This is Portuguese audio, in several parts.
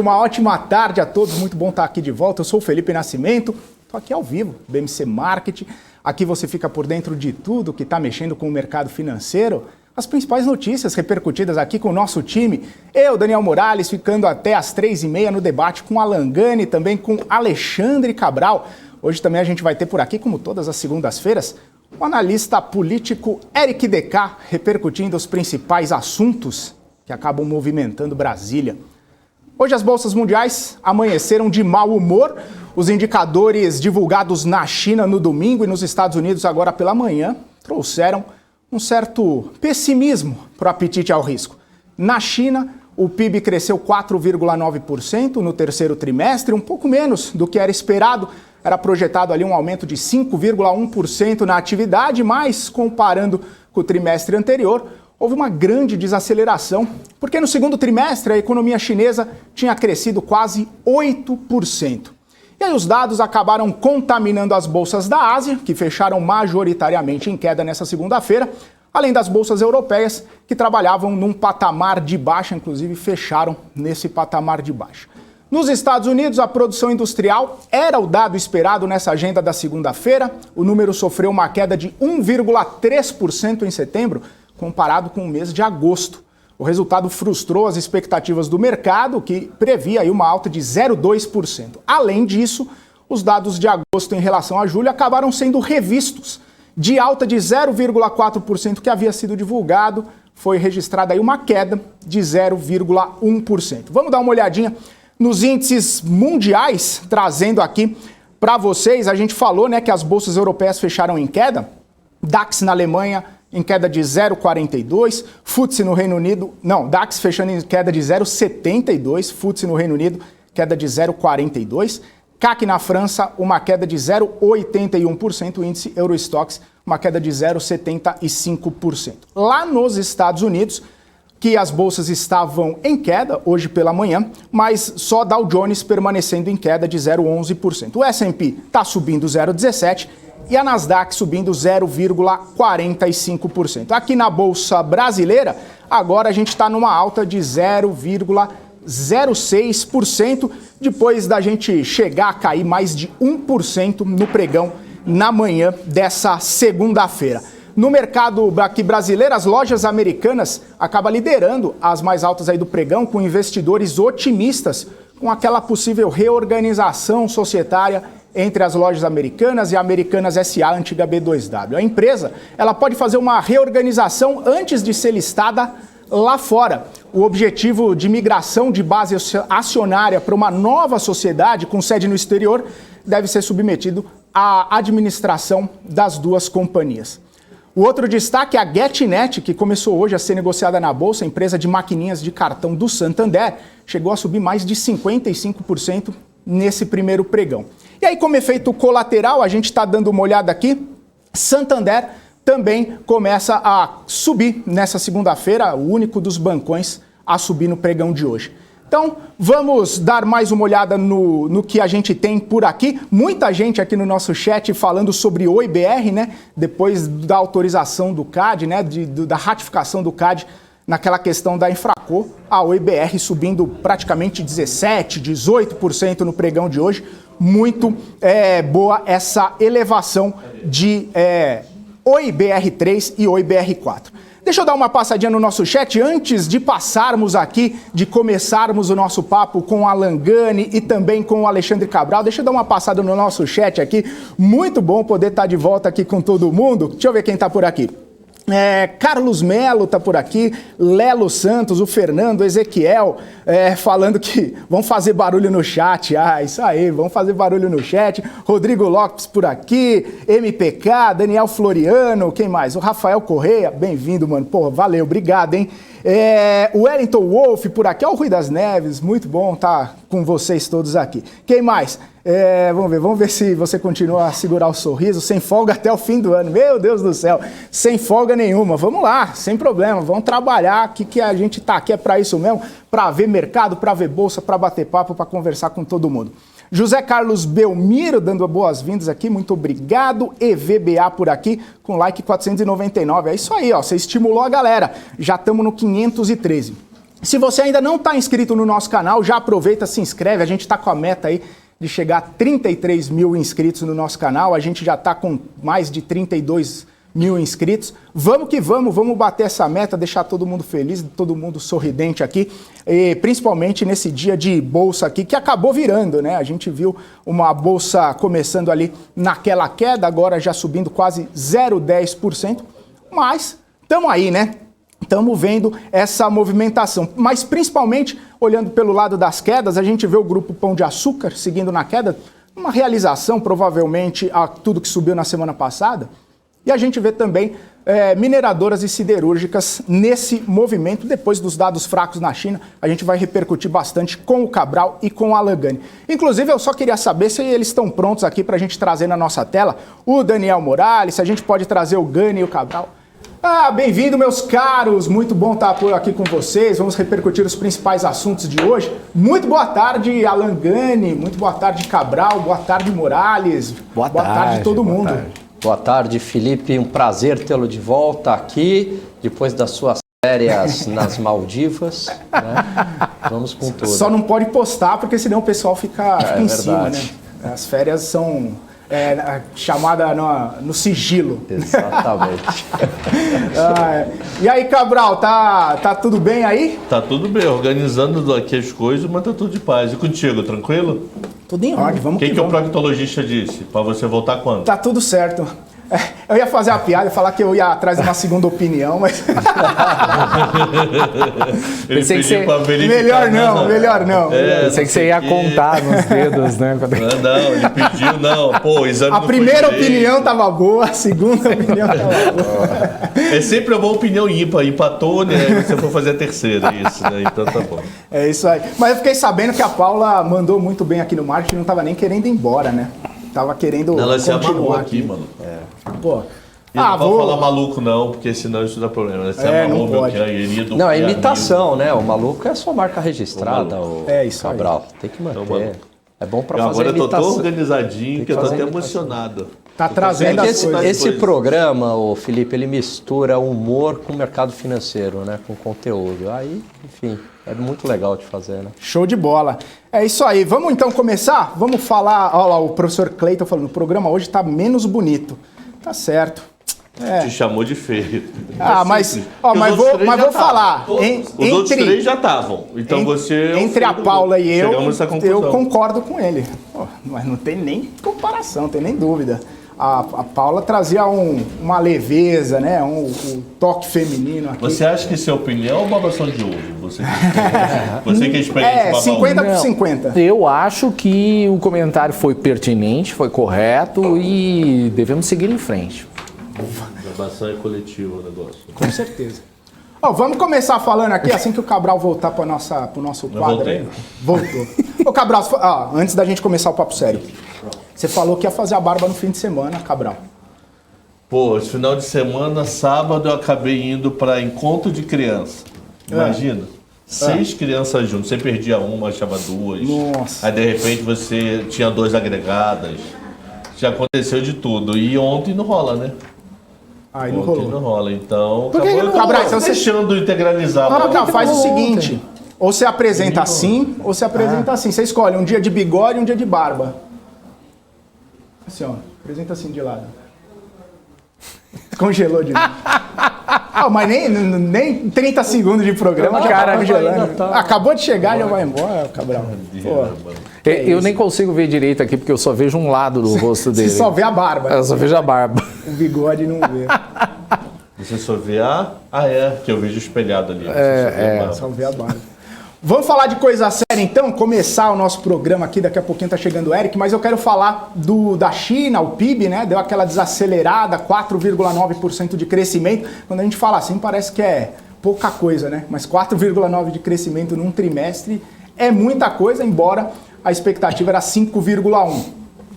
Uma ótima tarde a todos, muito bom estar aqui de volta. Eu sou o Felipe Nascimento, estou aqui ao vivo, BMC Marketing. Aqui você fica por dentro de tudo que está mexendo com o mercado financeiro. As principais notícias repercutidas aqui com o nosso time. Eu, Daniel Morales, ficando até às 3h30 no debate com Alan Gani, também com Alexandre Cabral. Hoje também a gente vai ter por aqui, como todas as segundas-feiras, o analista político Eric DK, repercutindo os principais assuntos que acabam movimentando Brasília. Hoje as bolsas mundiais amanheceram de mau humor. Os indicadores divulgados na China no domingo e nos Estados Unidos agora pela manhã trouxeram um certo pessimismo para o apetite ao risco. Na China, o PIB cresceu 4,9% no terceiro trimestre, um pouco menos do que era esperado. Era projetado ali um aumento de 5,1% na atividade, mas comparando com o trimestre anterior, houve uma grande desaceleração, porque no segundo trimestre a economia chinesa tinha crescido quase 8%. E aí os dados acabaram contaminando as bolsas da Ásia, que fecharam majoritariamente em queda nessa segunda-feira, além das bolsas europeias, que trabalhavam num patamar de baixa, inclusive fecharam nesse patamar de baixa. Nos Estados Unidos, a produção industrial era o dado esperado nessa agenda da segunda-feira. O número sofreu uma queda de 1,3% em setembro, comparado com o mês de agosto. O resultado frustrou as expectativas do mercado, que previa aí uma alta de 0,2%. Além disso, os dados de agosto em relação a julho acabaram sendo revistos. De alta de 0,4% que havia sido divulgado, foi registrada aí uma queda de 0,1%. Vamos dar uma olhadinha nos índices mundiais, trazendo aqui para vocês. A gente falou, né, que as bolsas europeias fecharam em queda. DAX na Alemanha em queda de 0,42, FTSE no Reino Unido, DAX fechando em queda de 0,72, FTSE no Reino Unido, queda de 0,42, CAC na França, uma queda de 0,81%, o índice Eurostoxx, uma queda de 0,75%. Lá nos Estados Unidos, que as bolsas estavam em queda hoje pela manhã, mas só Dow Jones permanecendo em queda de 0,11%. O S&P está subindo 0,17%, e a Nasdaq subindo 0,45%. Aqui na Bolsa Brasileira, agora a gente está numa alta de 0,06%, depois da gente chegar a cair mais de 1% no pregão na manhã dessa segunda-feira. No mercado aqui brasileiro, as lojas americanas acabam liderando as mais altas aí do pregão, com investidores otimistas com aquela possível reorganização societária entre as lojas americanas e a Americanas SA, antiga B2W. A empresa ela pode fazer uma reorganização antes de ser listada lá fora. O objetivo de migração de base acionária para uma nova sociedade com sede no exterior deve ser submetido à administração das duas companhias. O outro destaque é a GetNet, que começou hoje a ser negociada na Bolsa, a empresa de maquininhas de cartão do Santander, chegou a subir mais de 55% nesse primeiro pregão. E aí, como efeito colateral, a gente está dando uma olhada aqui, Santander também começa a subir nessa segunda-feira, o único dos bancões a subir no pregão de hoje. Então, vamos dar mais uma olhada no que a gente tem por aqui. Muita gente aqui no nosso chat falando sobre Oi BR, né? Depois da autorização do CAD, né? Da ratificação do CAD naquela questão da Infraco, a Oi BR subindo praticamente 17%, 18% no pregão de hoje. Muito boa essa elevação de Oi BR3 e Oi BR4. Deixa eu dar uma passadinha no nosso chat antes de passarmos aqui, de começarmos o nosso papo com o Alan Gani e também com o Alexandre Cabral. Deixa eu dar uma passada no nosso chat aqui. Muito bom poder estar de volta aqui com todo mundo. Deixa eu ver quem está por aqui. Carlos Melo tá por aqui, Lelo Santos, o Fernando, Ezequiel, falando que vão fazer barulho no chat. Ah, isso aí, vão fazer barulho no chat. Rodrigo Lopes por aqui, MPK, Daniel Floriano, quem mais? O Rafael Correia, bem-vindo, mano. Porra, valeu, obrigado, hein? O Wellington Wolf por aqui, ó, o Rui das Neves, muito bom estar com vocês todos aqui. Quem mais? Vamos ver se você continua a segurar o sorriso, sem folga até o fim do ano. Meu Deus do céu, sem folga nenhuma. Vamos lá, sem problema, vamos trabalhar, que a gente tá aqui é para isso mesmo, para ver mercado, para ver bolsa, para bater papo, para conversar com todo mundo. José Carlos Belmiro dando boas-vindas aqui, muito obrigado. EVBA por aqui, com like 499. É isso aí, ó, você estimulou a galera. Já estamos no 513. Se você ainda não está inscrito no nosso canal, já aproveita, se inscreve. A gente está com a meta aí de chegar a 33 mil inscritos no nosso canal. A gente já está com mais de 32 mil inscritos. Vamos que vamos bater essa meta, deixar todo mundo feliz, todo mundo sorridente aqui, e principalmente nesse dia de bolsa aqui, que acabou virando, né? A gente viu uma bolsa começando ali naquela queda, agora já subindo quase 0,10%, mas estamos aí, né? Estamos vendo essa movimentação, mas principalmente olhando pelo lado das quedas, a gente vê o grupo Pão de Açúcar seguindo na queda, uma realização provavelmente a tudo que subiu na semana passada, e a gente vê também mineradoras e siderúrgicas nesse movimento. Depois dos dados fracos na China, a gente vai repercutir bastante com o Cabral e com a Lagani. Inclusive, eu só queria saber se eles estão prontos aqui para a gente trazer na nossa tela o Daniel Morales, se a gente pode trazer o Gani e o Cabral. Bem-vindo, meus caros, muito bom estar por aqui com vocês, vamos repercutir os principais assuntos de hoje. Muito boa tarde, Alan Gani, muito boa tarde, Cabral, boa tarde, Morales, boa tarde todo mundo. Boa tarde, Felipe, um prazer tê-lo de volta aqui, depois das suas férias nas Maldivas, né? Vamos com tudo. Só não pode postar, porque senão o pessoal fica em cima, né? As férias são... chamada no sigilo. Exatamente. E aí, Cabral, tá tudo bem aí? Tá tudo bem, organizando aqui as coisas, mas tá tudo de paz. E contigo, tranquilo? Tudo em ordem, vamos que o proctologista disse? Pra você voltar quando? Tá tudo certo. Eu ia fazer a piada e falar que eu ia atrás de uma segunda opinião, mas... Ele pediu pra verificar. Melhor não. Pensei que você ia contar nos dedos, né? Não, ele pediu, não. Pô, o exame a primeira opinião tava boa, a segunda opinião tava boa. É sempre uma boa opinião ímpar. Empatou, né? Aí você for fazer a terceira, isso, né? Então tá bom. É isso aí. Mas eu fiquei sabendo que a Paula mandou muito bem aqui no marketing, não tava nem querendo ir embora, né? Tava querendo ela se amarrou continuar aqui, mano. Pô. E não pode falar maluco não, porque senão isso dá problema. Ela se amarrou, não pode. Não, é imitação, né? O maluco é sua marca registrada, o isso Cabral. Aí. Tem que manter. Então, é bom pra fazer agora imitação. Eu tô tão organizadinho que eu tô até imitação. emocionado. Tá trazendo as coisas. Esse programa, o Felipe, ele mistura humor com o mercado financeiro, né? Com conteúdo. Aí, enfim, é muito legal de fazer, né? Show de bola. É isso aí. Vamos então começar? Vamos falar... Olha lá, o professor Cleiton falando, o programa hoje tá menos bonito. Tá certo. Te chamou de feio. Mas vou falar. Os outros três já estavam. Então você... Entre a Paula e eu conclusão. concordo com ele. Mas não tem nem comparação, não tem nem dúvida. A Paula trazia uma leveza, né? Um toque feminino aqui. Você acha que isso é opinião ou babação de ovo? Você que é experiente. 50 por 50. Eu acho que o comentário foi pertinente, foi correto e devemos seguir em frente. Babação é coletivo o negócio. Com certeza. Vamos começar falando aqui, assim que o Cabral voltar para o nosso quadro. Aí. Voltou. Ô, Cabral, antes da gente começar o papo sério, você falou que ia fazer a barba no fim de semana, Cabral. Pô, esse final de semana, sábado, eu acabei indo para encontro de criança. Imagina. 6 crianças juntas. Você perdia uma, achava 2. Nossa. Aí, de repente, você tinha 2 agregadas. Já aconteceu de tudo. E ontem não rola, né? Aí não rolou. Não rola, então... Por que não rola? Cabral, então deixando integralizar. Não, faz o seguinte. Ou você apresenta assim, ou você apresenta assim. Você escolhe um dia de bigode e um dia de barba. Assim, ó. Apresenta assim de lado. Congelou de novo. Mas nem 30 segundos de programa já tá congelando. Acabou de chegar, já vai embora, Cabral. Eu nem consigo ver direito aqui, porque eu só vejo um lado do rosto dele. Você só vê a barba. Eu só vejo a barba. O bigode não vê. Você só vê que eu vejo espelhado ali. Só vê a barba. Vamos falar de coisa séria então, começar o nosso programa aqui, daqui a pouquinho tá chegando o Eric, mas eu quero falar da China, o PIB, né, deu aquela desacelerada, 4,9% de crescimento. Quando a gente fala assim, parece que é pouca coisa, né, mas 4,9% de crescimento num trimestre é muita coisa, embora a expectativa era 5,1%.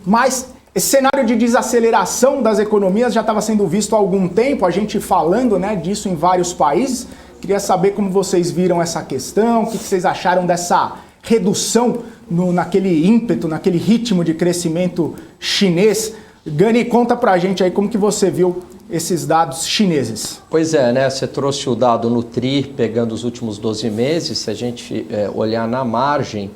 Mas esse cenário de desaceleração das economias já estava sendo visto há algum tempo, a gente falando, né, disso em vários países. Queria saber como vocês viram essa questão, o que vocês acharam dessa redução naquele ímpeto, naquele ritmo de crescimento chinês. Gani, conta pra gente aí como que você viu esses dados chineses? Pois é, né? Você trouxe o dado Nutri, pegando os últimos 12 meses. Se a gente olhar na margem,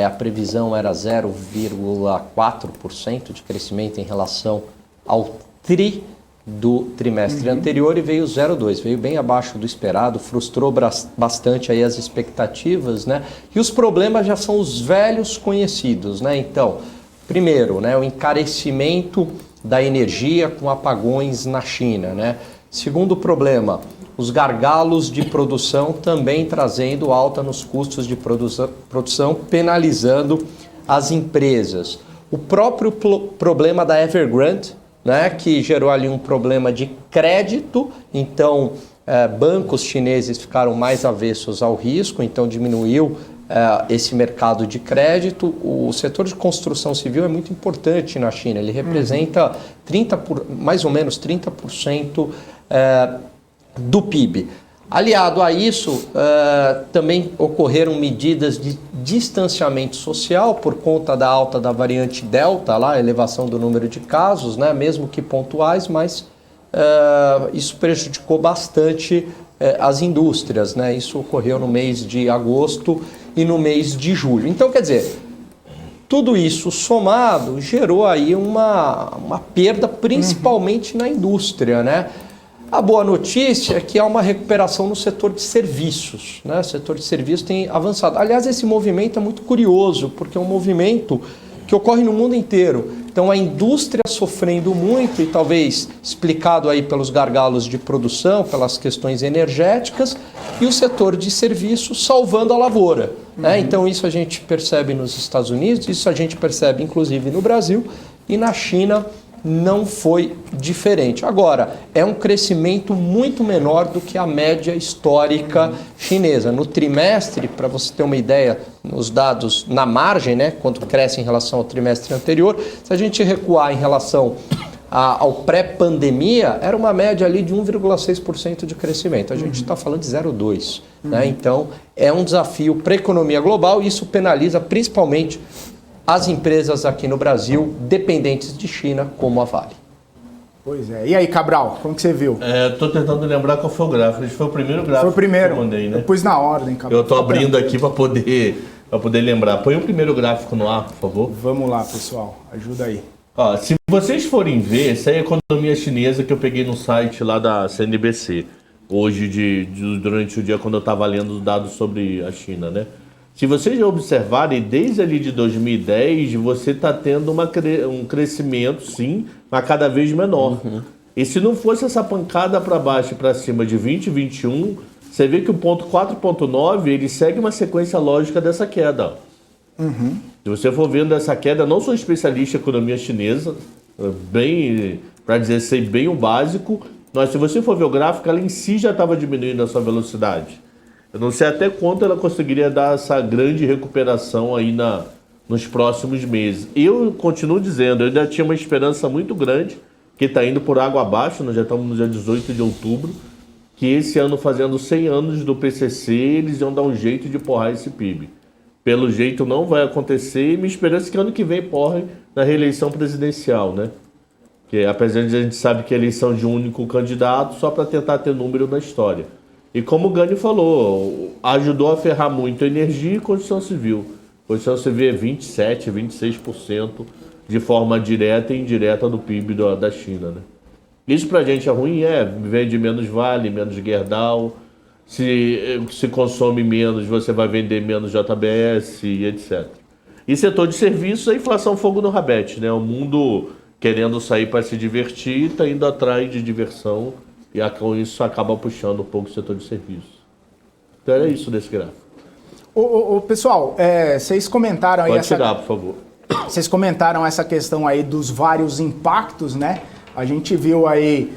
a previsão era 0,4% de crescimento em relação ao TRI do trimestre anterior e veio 0,2%, veio bem abaixo do esperado, frustrou bastante aí as expectativas, né? E os problemas já são os velhos conhecidos, né? Então, primeiro, né, o encarecimento da energia com apagões na China, né? Segundo problema, os gargalos de produção também trazendo alta nos custos de produção, penalizando as empresas. O próprio problema da Evergrande, né, que gerou ali um problema de crédito, então bancos chineses ficaram mais avessos ao risco, então diminuiu esse mercado de crédito. O setor de construção civil é muito importante na China, ele representa mais ou menos 30% do PIB. Aliado a isso, também ocorreram medidas de distanciamento social por conta da alta da variante Delta, lá, a elevação do número de casos, né, mesmo que pontuais, mas isso prejudicou bastante as indústrias, né? Isso ocorreu no mês de agosto e no mês de julho. Então, quer dizer, tudo isso somado gerou aí uma perda, principalmente na indústria, né? A boa notícia é que há uma recuperação no setor de serviços, né? O setor de serviços tem avançado. Aliás, esse movimento é muito curioso, porque é um movimento que ocorre no mundo inteiro. Então, a indústria sofrendo muito, e talvez explicado aí pelos gargalos de produção, pelas questões energéticas, e o setor de serviços salvando a lavoura, né? Então, isso a gente percebe nos Estados Unidos, isso a gente percebe inclusive no Brasil, e na China não foi diferente. Agora, é um crescimento muito menor do que a média histórica chinesa. No trimestre, para você ter uma ideia, nos dados na margem, né, quando cresce em relação ao trimestre anterior, se a gente recuar em relação ao pré-pandemia, era uma média ali de 1,6% de crescimento. A gente está falando de 0,2%. Né? Então, é um desafio para a economia global e isso penaliza principalmente as empresas aqui no Brasil dependentes de China, como a Vale. Pois é. E aí, Cabral, como que você viu? Estou tentando lembrar qual foi o gráfico. Esse foi o primeiro gráfico foi o primeiro. que eu mandei, né? Eu pus na ordem, Cabral. Eu estou abrindo aqui para poder lembrar. Põe o primeiro gráfico no ar, por favor. Vamos lá, pessoal. Ajuda aí. Ó, se vocês forem ver, essa é a economia chinesa que eu peguei no site lá da CNBC. Hoje, durante o dia, quando eu estava lendo os dados sobre a China, né? Se vocês observarem, desde ali de 2010, você está tendo um crescimento, sim, mas cada vez menor. E se não fosse essa pancada para baixo e para cima de 2021, você vê que o ponto 4.9, ele segue uma sequência lógica dessa queda. Se você for vendo essa queda, não sou especialista em economia chinesa, bem, para dizer sei bem o básico, mas se você for ver o gráfico, ela em si já estava diminuindo a sua velocidade. Eu não sei até quanto ela conseguiria dar essa grande recuperação aí nos próximos meses. Eu continuo dizendo, eu ainda tinha uma esperança muito grande, que está indo por água abaixo, nós já estamos no dia 18 de outubro, que esse ano, fazendo 100 anos do PCC, eles iam dar um jeito de porrar esse PIB. Pelo jeito não vai acontecer, e minha esperança é que ano que vem porre na reeleição presidencial, né? Que apesar de a gente sabe que é eleição de um único candidato, só para tentar ter número na história. E como o Gani falou, ajudou a ferrar muito a energia e construção civil. Construção civil é 27%, 26% de forma direta e indireta do PIB da China, né? Isso pra gente é ruim? Vende menos Vale, menos Gerdau. Se consome menos, você vai vender menos JBS e etc. E setor de serviços, a inflação fogo no rabete, né? O mundo querendo sair para se divertir, está indo atrás de diversão. E com isso acaba puxando um pouco o setor de serviços. Então era isso desse gráfico. Pessoal, vocês comentaram aí... Pode tirar, por favor. Vocês comentaram essa questão aí dos vários impactos, né? A gente viu aí,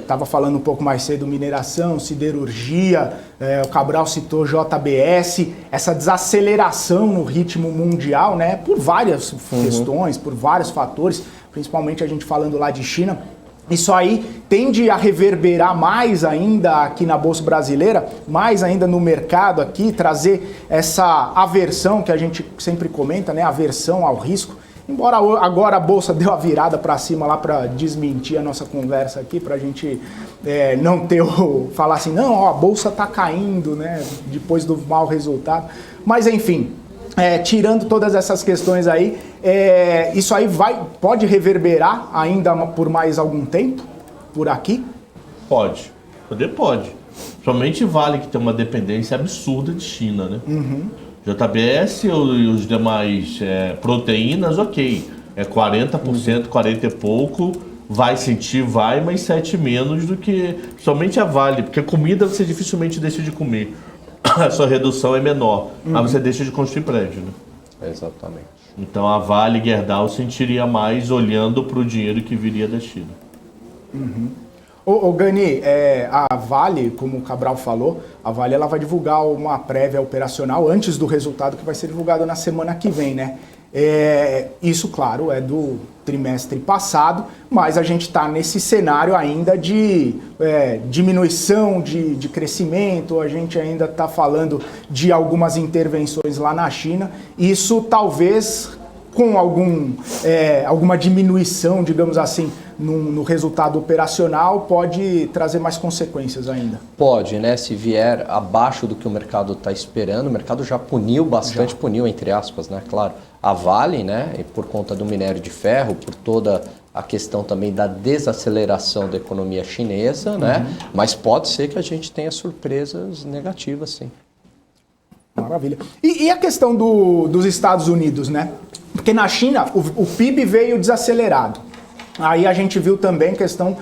estava falando um pouco mais cedo, mineração, siderurgia, o Cabral citou JBS, essa desaceleração no ritmo mundial, né? Por várias questões, por vários fatores, principalmente a gente falando lá de China. Isso aí tende a reverberar mais ainda aqui na Bolsa Brasileira, mais ainda no mercado aqui, trazer essa aversão que a gente sempre comenta, né? Aversão ao risco. Embora agora a Bolsa deu a virada para cima lá para desmentir a nossa conversa aqui, para a gente não ter falar assim, não, ó, a Bolsa está caindo, né, depois do mau resultado. Mas enfim, tirando todas essas questões aí, isso aí pode reverberar ainda por mais algum tempo por aqui? Pode. Pode. Somente Vale, que tem uma dependência absurda de China, né? JBS e os demais proteínas, ok. É 40%, 40 e pouco. Vai sentir, mas 7 menos do que somente a Vale. Porque comida você dificilmente deixa de comer. A sua redução é menor. Mas você deixa de construir prédio, né? Exatamente. Então a Vale e Gerdau sentiria mais olhando para o dinheiro que viria da China. Ô Gani, a Vale, como o Cabral falou, a Vale ela vai divulgar uma prévia operacional antes do resultado que vai ser divulgado na semana que vem, né? Isso, claro, é do trimestre passado, mas a gente está nesse cenário ainda de diminuição de crescimento, a gente ainda está falando de algumas intervenções lá na China. Isso talvez com alguma diminuição, digamos assim, no resultado operacional, pode trazer mais consequências ainda. Pode, né? Se vier abaixo do que o mercado está esperando, o mercado já puniu bastante, puniu entre aspas, né? Claro, a Vale, né? E por conta do minério de ferro, por toda a questão também da desaceleração da economia chinesa, né? Mas pode ser que a gente tenha surpresas negativas, sim. Maravilha. E a questão dos Estados Unidos, né? Porque na China o PIB veio desacelerado. Aí a gente viu também questão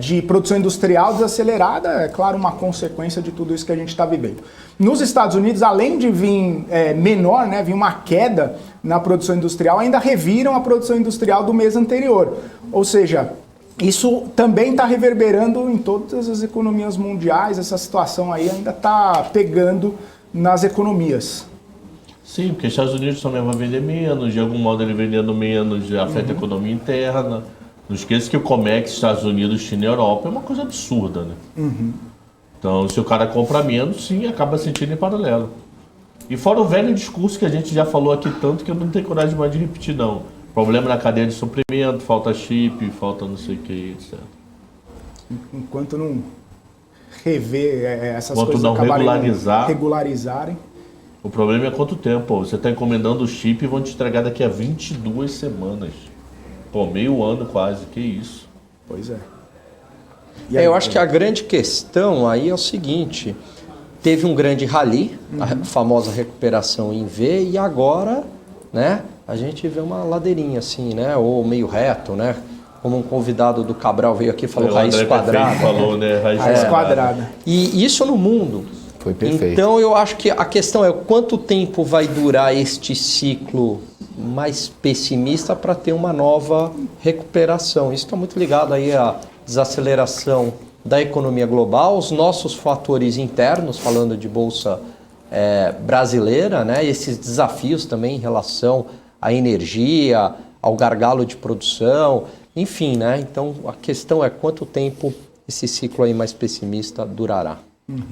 de produção industrial desacelerada, é claro, uma consequência de tudo isso que a gente está vivendo. Nos Estados Unidos, além de vir menor, né, vir uma queda na produção industrial, ainda reviram a produção industrial do mês anterior. Ou seja, isso também está reverberando em todas as economias mundiais, essa situação aí ainda está pegando nas economias. Sim, porque os Estados Unidos também vão vender menos, de algum modo ele vendendo menos afeta a economia interna. Não esqueça que o COMEX, Estados Unidos, China e Europa é uma coisa absurda, né? Então, se o cara compra menos, sim, acaba sentindo em paralelo. E fora o velho discurso que a gente já falou aqui tanto que eu não tenho coragem mais de repetir, não. Problema na cadeia de suprimento, falta chip, falta não sei o que, etc. Enquanto não rever essas Enquanto coisas não regularizarem. O problema é quanto tempo. Você está encomendando o chip e vão te entregar daqui a 22 semanas. Pô, meio ano quase, que isso. Pois é. E aí, Eu acho que a grande questão aí é o seguinte, teve um grande rally, a famosa recuperação em V, e agora, né, a gente vê uma ladeirinha assim, né, ou meio reto, né, como um convidado do Cabral veio aqui e falou raiz quadrada. Falou, né, raiz quadrada. E isso no mundo. Foi perfeito. Então eu acho que a questão é quanto tempo vai durar este ciclo mais pessimista para ter uma nova recuperação. Isso está muito ligado aí à desaceleração da economia global, os nossos fatores internos, falando de bolsa brasileira, né? Esses desafios também em relação à energia, ao gargalo de produção, enfim, né? Então a questão é quanto tempo esse ciclo aí mais pessimista durará.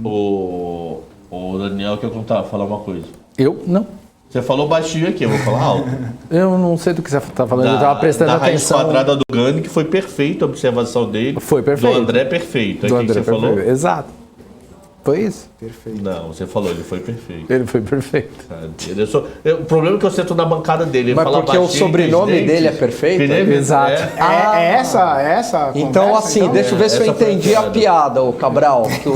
O Daniel quer falar uma coisa. Eu? Não. Você falou baixinho aqui, eu vou falar alto. Eu não sei do que você está falando, eu estava prestando atenção. Da raiz quadrada do Gani, que foi perfeito a observação dele. Foi perfeito. Do André, perfeito. Do Aqui André, que você falou? Exato. Foi isso? Perfeito. Não, você falou, ele foi perfeito. Ele foi perfeito. O problema é que eu sento na bancada dele. Mas porque o sobrenome dele é perfeito? Exato. É essa então, conversa, assim, deixa eu ver se eu entendi a piada, o Cabral, que o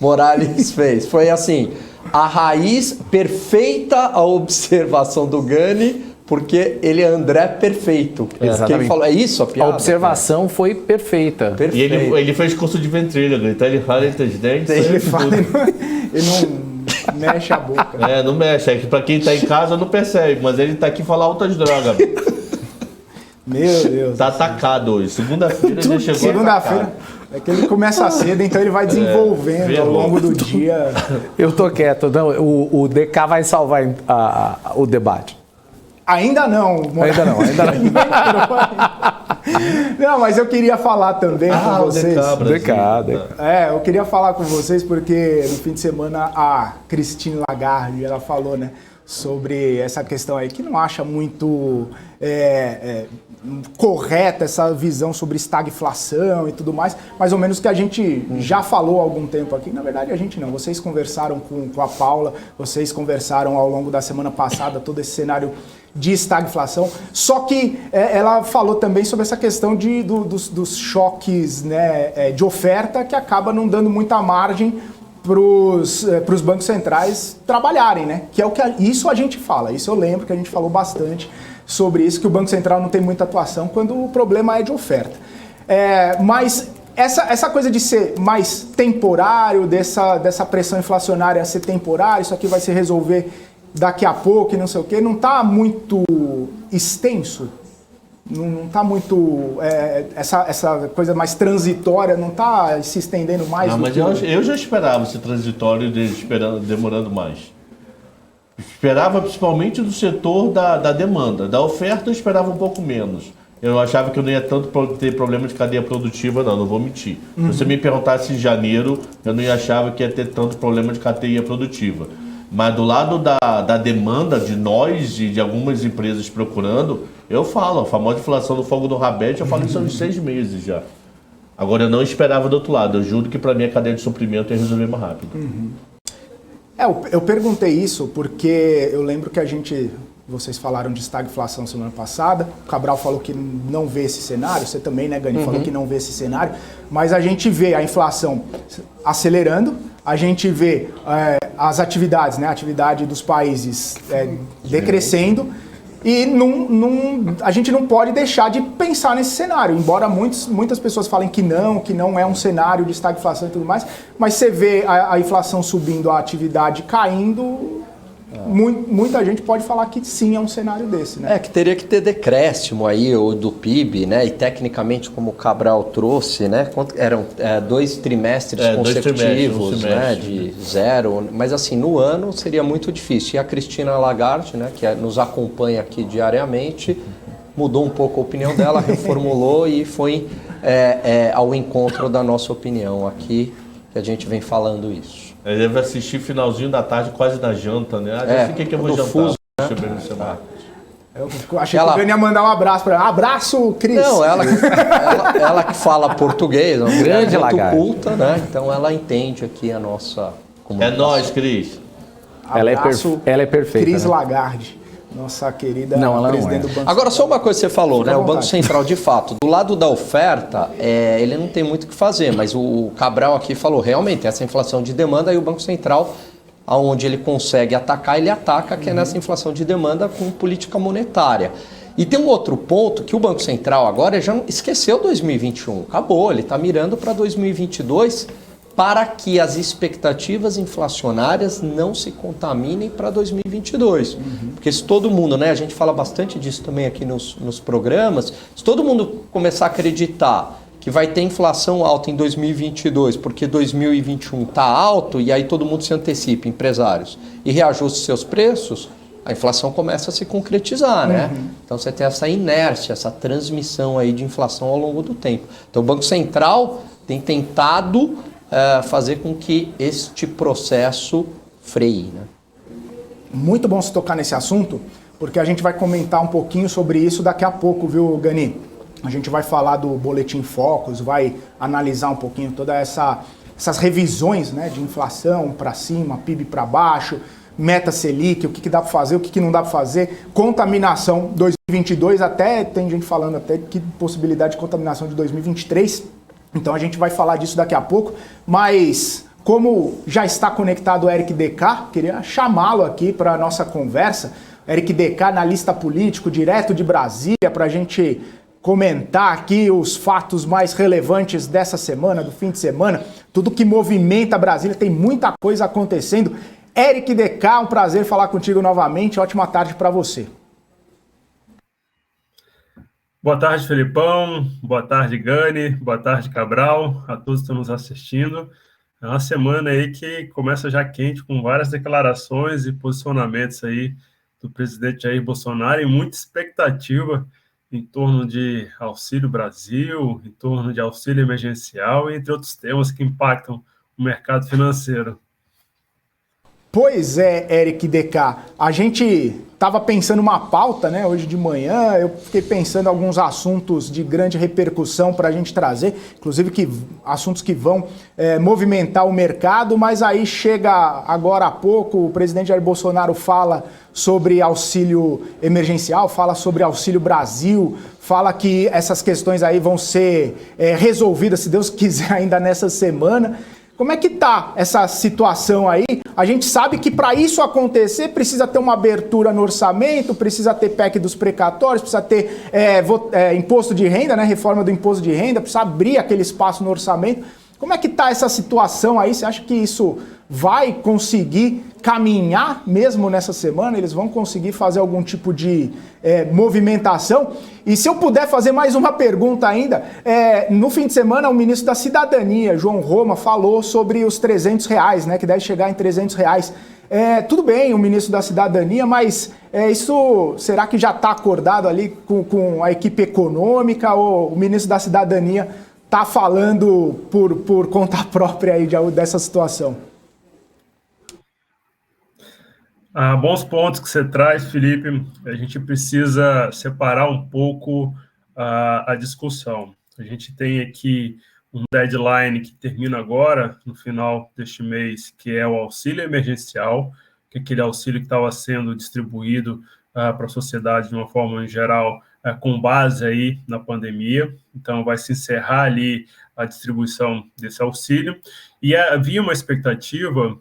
Morales fez. Foi assim, a raiz perfeita a observação do Gani, porque ele é André perfeito. Exatamente. Ele falou, é isso a piada? A observação foi perfeita. E ele fez curso de ventrílogo, então ele fala entre os dentes. Ele fala, ele não mexe a boca. Não mexe. É que pra quem tá em casa não percebe, mas ele tá aqui falar altas drogas. Meu Deus. Tá atacado hoje. Segunda-feira já chegou. Segunda-feira. É que ele começa cedo, então ele vai desenvolvendo ao longo do dia. Eu tô quieto. Não, o DK vai salvar o debate. Ainda não. Ainda não. Não, mas eu queria falar também com vocês. DK. Eu queria falar com vocês porque no fim de semana a Christine Lagarde, ela falou, né, sobre essa questão aí, que não acha muito correta essa visão sobre estagflação e tudo mais ou menos que a gente já falou há algum tempo aqui. Na verdade, a gente não. Vocês conversaram com a Paula, vocês conversaram ao longo da semana passada todo esse cenário de estagflação, só que ela falou também sobre essa questão dos choques, né, de oferta, que acaba não dando muita margem para os bancos centrais trabalharem, né? Que é o que isso a gente fala, isso eu lembro que a gente falou bastante sobre isso, que o Banco Central não tem muita atuação quando o problema é de oferta. Mas essa coisa de ser mais temporário, dessa pressão inflacionária ser temporária, isso aqui vai se resolver daqui a pouco e não sei o quê, não está muito extenso? Não está muito... essa coisa mais transitória não está se estendendo mais? Não, mas eu já esperava esse transitório demorando mais. Esperava principalmente do setor da demanda. Da oferta eu esperava um pouco menos. Eu achava que eu não ia tanto ter problema de cadeia produtiva, não vou mentir. Se você me perguntasse em janeiro, eu não achava que ia ter tanto problema de cadeia produtiva. Mas do lado da demanda de nós e de algumas empresas procurando, eu falo, a famosa inflação do fogo do rabete, eu falo isso há uns 6 meses já. Agora eu não esperava do outro lado, eu juro que para mim a cadeia de suprimento ia resolver mais rápido. Eu perguntei isso porque eu lembro que vocês falaram de estagflação semana passada, o Cabral falou que não vê esse cenário, você também, né, Gani, falou que não vê esse cenário, mas a gente vê a inflação acelerando, a gente vê as atividades, né, a atividade dos países decrescendo, e a gente não pode deixar de pensar nesse cenário, embora muitas pessoas falem que não é um cenário de estagflação e tudo mais, mas você vê a inflação subindo, a atividade caindo, muita gente pode falar que sim, é um cenário desse, né? Que teria que ter decréscimo aí do PIB, né? E tecnicamente, como o Cabral trouxe, né? Eram 2 trimestres consecutivos, né? De 0, mas assim, no ano seria muito difícil. E a Cristina Lagarde, né? Que nos acompanha aqui diariamente, mudou um pouco a opinião dela, reformulou e foi ao encontro da nossa opinião aqui, que a gente vem falando isso. Ele deve assistir finalzinho da tarde, quase na janta, né? O que eu vou jantar? Fuso, Eu achei que o Gani ia mandar um abraço para ela. Abraço, Cris! Não, ela que fala português, é uma Grande muito lagarde. culta, né? Então ela entende aqui a nossa comunicação. É nóis, Cris. Ela Abraço, é perfeita. Cris né? Lagarde, nossa querida Não, ela não presidente é. do Banco Agora, só uma coisa que você falou, Fica né? à O Banco vontade. Central, de fato, do lado da oferta, ele não tem muito o que fazer, mas o Cabral aqui falou, realmente, essa inflação de demanda, aí o Banco Central, aonde ele consegue atacar, ele ataca, que é nessa inflação de demanda com política monetária. E tem um outro ponto que o Banco Central agora já esqueceu 2021, acabou, ele está mirando para 2022 para que as expectativas inflacionárias não se contaminem para 2022. Porque se todo mundo, né, a gente fala bastante disso também aqui nos programas, se todo mundo começar a acreditar que vai ter inflação alta em 2022 porque 2021 está alto e aí todo mundo se antecipa, empresários, e reajusta seus preços, a inflação começa a se concretizar, né? Então você tem essa inércia, essa transmissão aí de inflação ao longo do tempo. Então o Banco Central tem tentado fazer com que este processo freie, né? Muito bom se tocar nesse assunto, porque a gente vai comentar um pouquinho sobre isso daqui a pouco, viu, Gani? A gente vai falar do Boletim Focus, vai analisar um pouquinho todas essas revisões, né, de inflação para cima, PIB para baixo, meta Selic, o que dá para fazer, o que não dá para fazer, contaminação 2022, até tem gente falando até que possibilidade de contaminação de 2023. Então a gente vai falar disso daqui a pouco, mas como já está conectado o Eric DK, queria chamá-lo aqui para a nossa conversa. Eric DK, analista político, direto de Brasília, para a gente comentar aqui os fatos mais relevantes dessa semana, do fim de semana, tudo que movimenta Brasília, tem muita coisa acontecendo. Eric DK, um prazer falar contigo novamente, ótima tarde para você. Boa tarde, Felipão. Boa tarde, Gani. Boa tarde, Cabral. A todos que estão nos assistindo. É uma semana aí que começa já quente, com várias declarações e posicionamentos aí do presidente Jair Bolsonaro e muita expectativa em torno de Auxílio Brasil, em torno de auxílio emergencial, entre outros temas que impactam o mercado financeiro. Pois é, Eric DK, a gente estava pensando uma pauta, né, hoje de manhã, eu fiquei pensando em alguns assuntos de grande repercussão para a gente trazer, inclusive assuntos que vão movimentar o mercado, mas aí chega agora há pouco, o presidente Jair Bolsonaro fala sobre auxílio emergencial, fala sobre Auxílio Brasil, fala que essas questões aí vão ser resolvidas, se Deus quiser, ainda nessa semana. Como é que tá essa situação aí? A gente sabe que para isso acontecer precisa ter uma abertura no orçamento, precisa ter PEC dos precatórios, precisa ter imposto de renda, né? Reforma do imposto de renda, precisa abrir aquele espaço no orçamento. Como é que tá essa situação aí? Você acha que isso vai conseguir caminhar mesmo nessa semana? Eles vão conseguir fazer algum tipo de movimentação? E se eu puder fazer mais uma pergunta ainda, no fim de semana o ministro da Cidadania, João Roma, falou sobre os R$300, né, que deve chegar em R$300. Tudo bem, o ministro da Cidadania, mas isso será que já está acordado ali com a equipe econômica, ou o ministro da Cidadania está falando por conta própria aí dessa situação? Bons pontos que você traz, Felipe. A gente precisa separar um pouco a discussão. A gente tem aqui um deadline que termina agora, no final deste mês, que é o auxílio emergencial, que é aquele auxílio que estava sendo distribuído para a sociedade de uma forma em geral, com base aí na pandemia. Então, vai se encerrar ali a distribuição desse auxílio. E havia uma expectativa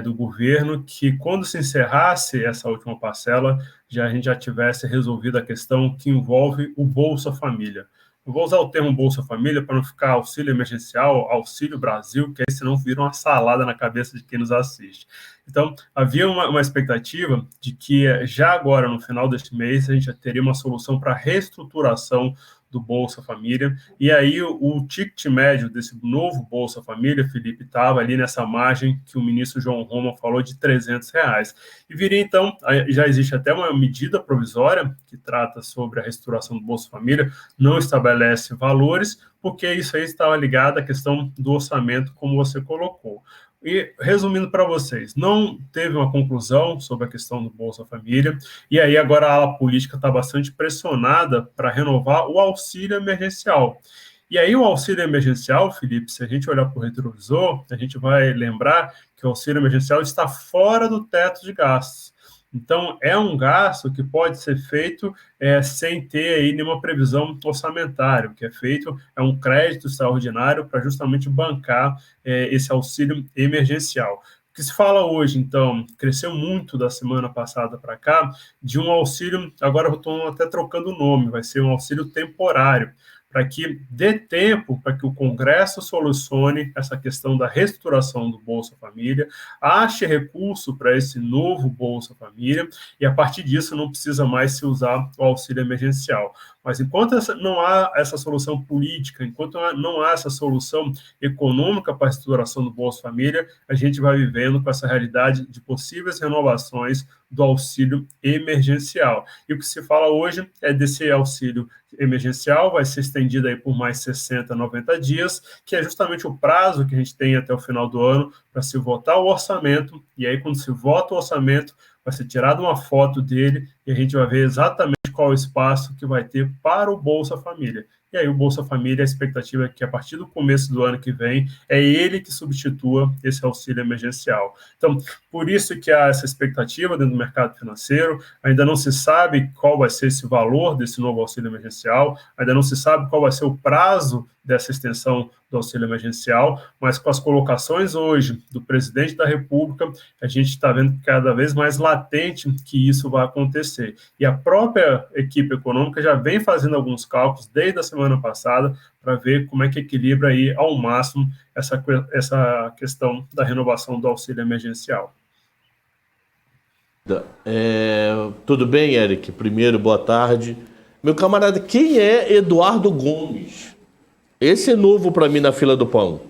do governo que, quando se encerrasse essa última parcela, a gente já tivesse resolvido a questão que envolve o Bolsa Família. Eu vou usar o termo Bolsa Família para não ficar auxílio emergencial, Auxílio Brasil, que aí senão vira uma salada na cabeça de quem nos assiste. Então, havia uma expectativa de que já agora, no final deste mês, a gente já teria uma solução para a reestruturação do Bolsa Família, e aí o ticket médio desse novo Bolsa Família, Felipe, estava ali nessa margem que o ministro João Roma falou de R$300. E viria, então, já existe até uma medida provisória que trata sobre a reestruturação do Bolsa Família, não estabelece valores, porque isso aí estava ligado à questão do orçamento, como você colocou. E, resumindo para vocês, não teve uma conclusão sobre a questão do Bolsa Família, e aí agora a ala política está bastante pressionada para renovar o auxílio emergencial. E aí o auxílio emergencial, Felipe, se a gente olhar para o retrovisor, a gente vai lembrar que o auxílio emergencial está fora do teto de gastos. Então, é um gasto que pode ser feito sem ter aí nenhuma previsão orçamentária. O que é feito é um crédito extraordinário para justamente bancar esse auxílio emergencial. O que se fala hoje, então, cresceu muito da semana passada para cá, de um auxílio, agora eu estou até trocando o nome, vai ser um auxílio temporário, para que dê tempo para que o Congresso solucione essa questão da reestruturação do Bolsa Família, ache recurso para esse novo Bolsa Família, e a partir disso não precisa mais se usar o auxílio emergencial. Mas enquanto não há essa solução política, enquanto não há essa solução econômica para a reestruturação do Bolsa Família, a gente vai vivendo com essa realidade de possíveis renovações do auxílio emergencial. E o que se fala hoje é desse auxílio emergencial, vai ser estendido aí por mais 60, 90 dias, que é justamente o prazo que a gente tem até o final do ano para se votar o orçamento, e aí quando se vota o orçamento, vai ser tirada uma foto dele e a gente vai ver exatamente qual o espaço que vai ter para o Bolsa Família. E aí o Bolsa Família, a expectativa é que a partir do começo do ano que vem, é ele que substitua esse auxílio emergencial. Então, por isso que há essa expectativa dentro do mercado financeiro, ainda não se sabe qual vai ser esse valor desse novo auxílio emergencial, ainda não se sabe qual vai ser o prazo dessa extensão do auxílio emergencial, mas com as colocações hoje do presidente da República, a gente está vendo cada vez mais latente que isso vai acontecer. E a própria equipe econômica já vem fazendo alguns cálculos desde a semana passada para ver como é que equilibra aí ao máximo essa questão da renovação do auxílio emergencial. Tudo bem, Eric? Primeiro, boa tarde. Meu camarada, quem é Eduardo Gomes? Esse é novo para mim na fila do pão.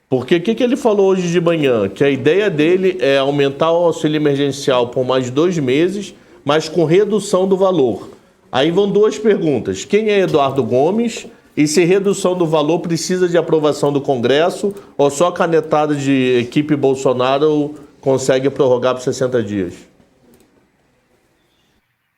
Porque o que ele falou hoje de manhã? Que a ideia dele é aumentar o auxílio emergencial por mais 2 meses, mas com redução do valor. Aí vão 2 perguntas. Quem é Eduardo Gomes? E se redução do valor precisa de aprovação do Congresso ou só canetada de equipe Bolsonaro consegue prorrogar por 60 dias?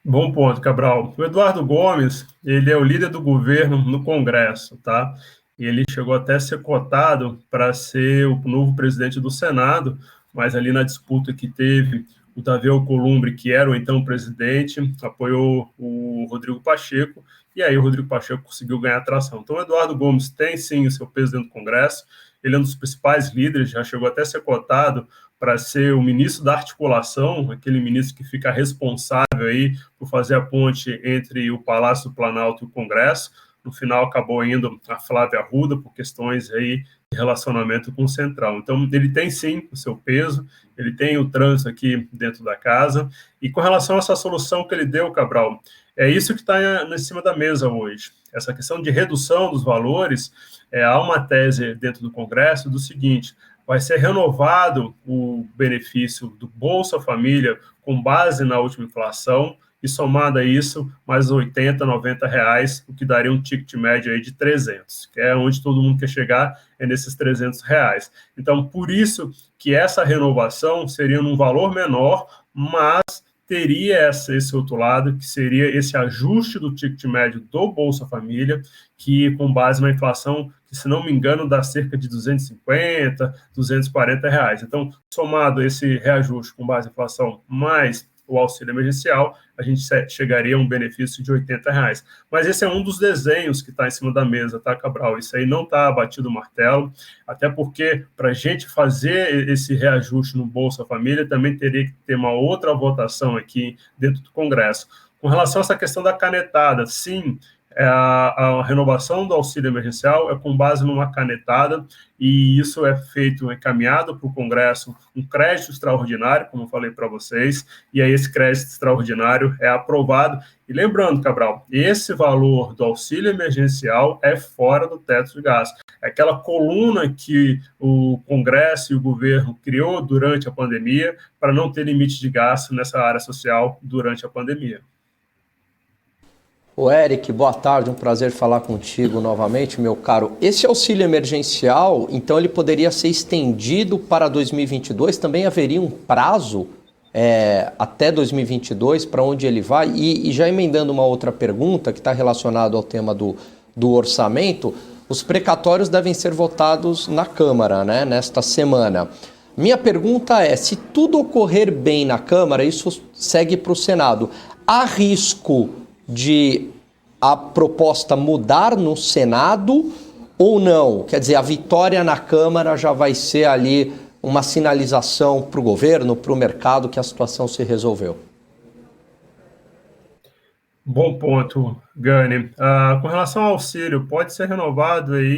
Bom ponto, Cabral. O Eduardo Gomes, ele é o líder do governo no Congresso, tá? E ele chegou até a ser cotado para ser o novo presidente do Senado, mas ali na disputa que teve, o Davi Alcolumbre, que era o então presidente, apoiou o Rodrigo Pacheco, e aí o Rodrigo Pacheco conseguiu ganhar atração. Então, o Eduardo Gomes tem, sim, o seu peso dentro do Congresso, ele é um dos principais líderes, já chegou até a ser cotado para ser o ministro da articulação, aquele ministro que fica responsável aí por fazer a ponte entre o Palácio do Planalto e o Congresso. No final, acabou indo a Flávia Arruda por questões aí de relacionamento com o Centrão. Então, ele tem, sim, o seu peso, ele tem o trânsito aqui dentro da casa. E com relação a essa solução que ele deu, Cabral, é isso que está em cima da mesa hoje. Essa questão de redução dos valores, há uma tese dentro do Congresso do seguinte: vai ser renovado o benefício do Bolsa Família com base na última inflação e somado a isso, mais 80, 90 reais, o que daria um ticket médio aí de 300, que é onde todo mundo quer chegar, é nesses 300 reais. Então, por isso que essa renovação seria num valor menor, mas teria esse outro lado, que seria esse ajuste do ticket médio do Bolsa Família, que com base na inflação, que se não me engano, dá cerca de 250, 240 reais. Então, somado esse reajuste com base na inflação, mais o auxílio emergencial, a gente chegaria a um benefício de 80 reais. Mas esse é um dos desenhos que está em cima da mesa, tá, Cabral? Isso aí não está batido o martelo, até porque para a gente fazer esse reajuste no Bolsa Família, também teria que ter uma outra votação aqui dentro do Congresso. Com relação a essa questão da canetada, sim, a renovação do auxílio emergencial é com base numa canetada, e isso é feito, encaminhado para o Congresso, um crédito extraordinário, como eu falei para vocês, e aí esse crédito extraordinário é aprovado. E lembrando, Cabral, esse valor do auxílio emergencial é fora do teto de gasto. É aquela coluna que o Congresso e o governo criou durante a pandemia para não ter limite de gasto nessa área social durante a pandemia. Ô Eric, boa tarde, um prazer falar contigo novamente, meu caro. Esse auxílio emergencial, então ele poderia ser estendido para 2022? Também haveria um prazo até 2022 para onde ele vai? E já emendando uma outra pergunta que está relacionada ao tema do orçamento, os precatórios devem ser votados na Câmara, né, nesta semana. Minha pergunta é, se tudo ocorrer bem na Câmara, isso segue para o Senado. Há risco de a proposta mudar no Senado ou não? Quer dizer, a vitória na Câmara já vai ser ali uma sinalização para o governo, para o mercado, que a situação se resolveu? Bom ponto, Gani. Com relação ao auxílio, pode ser renovado aí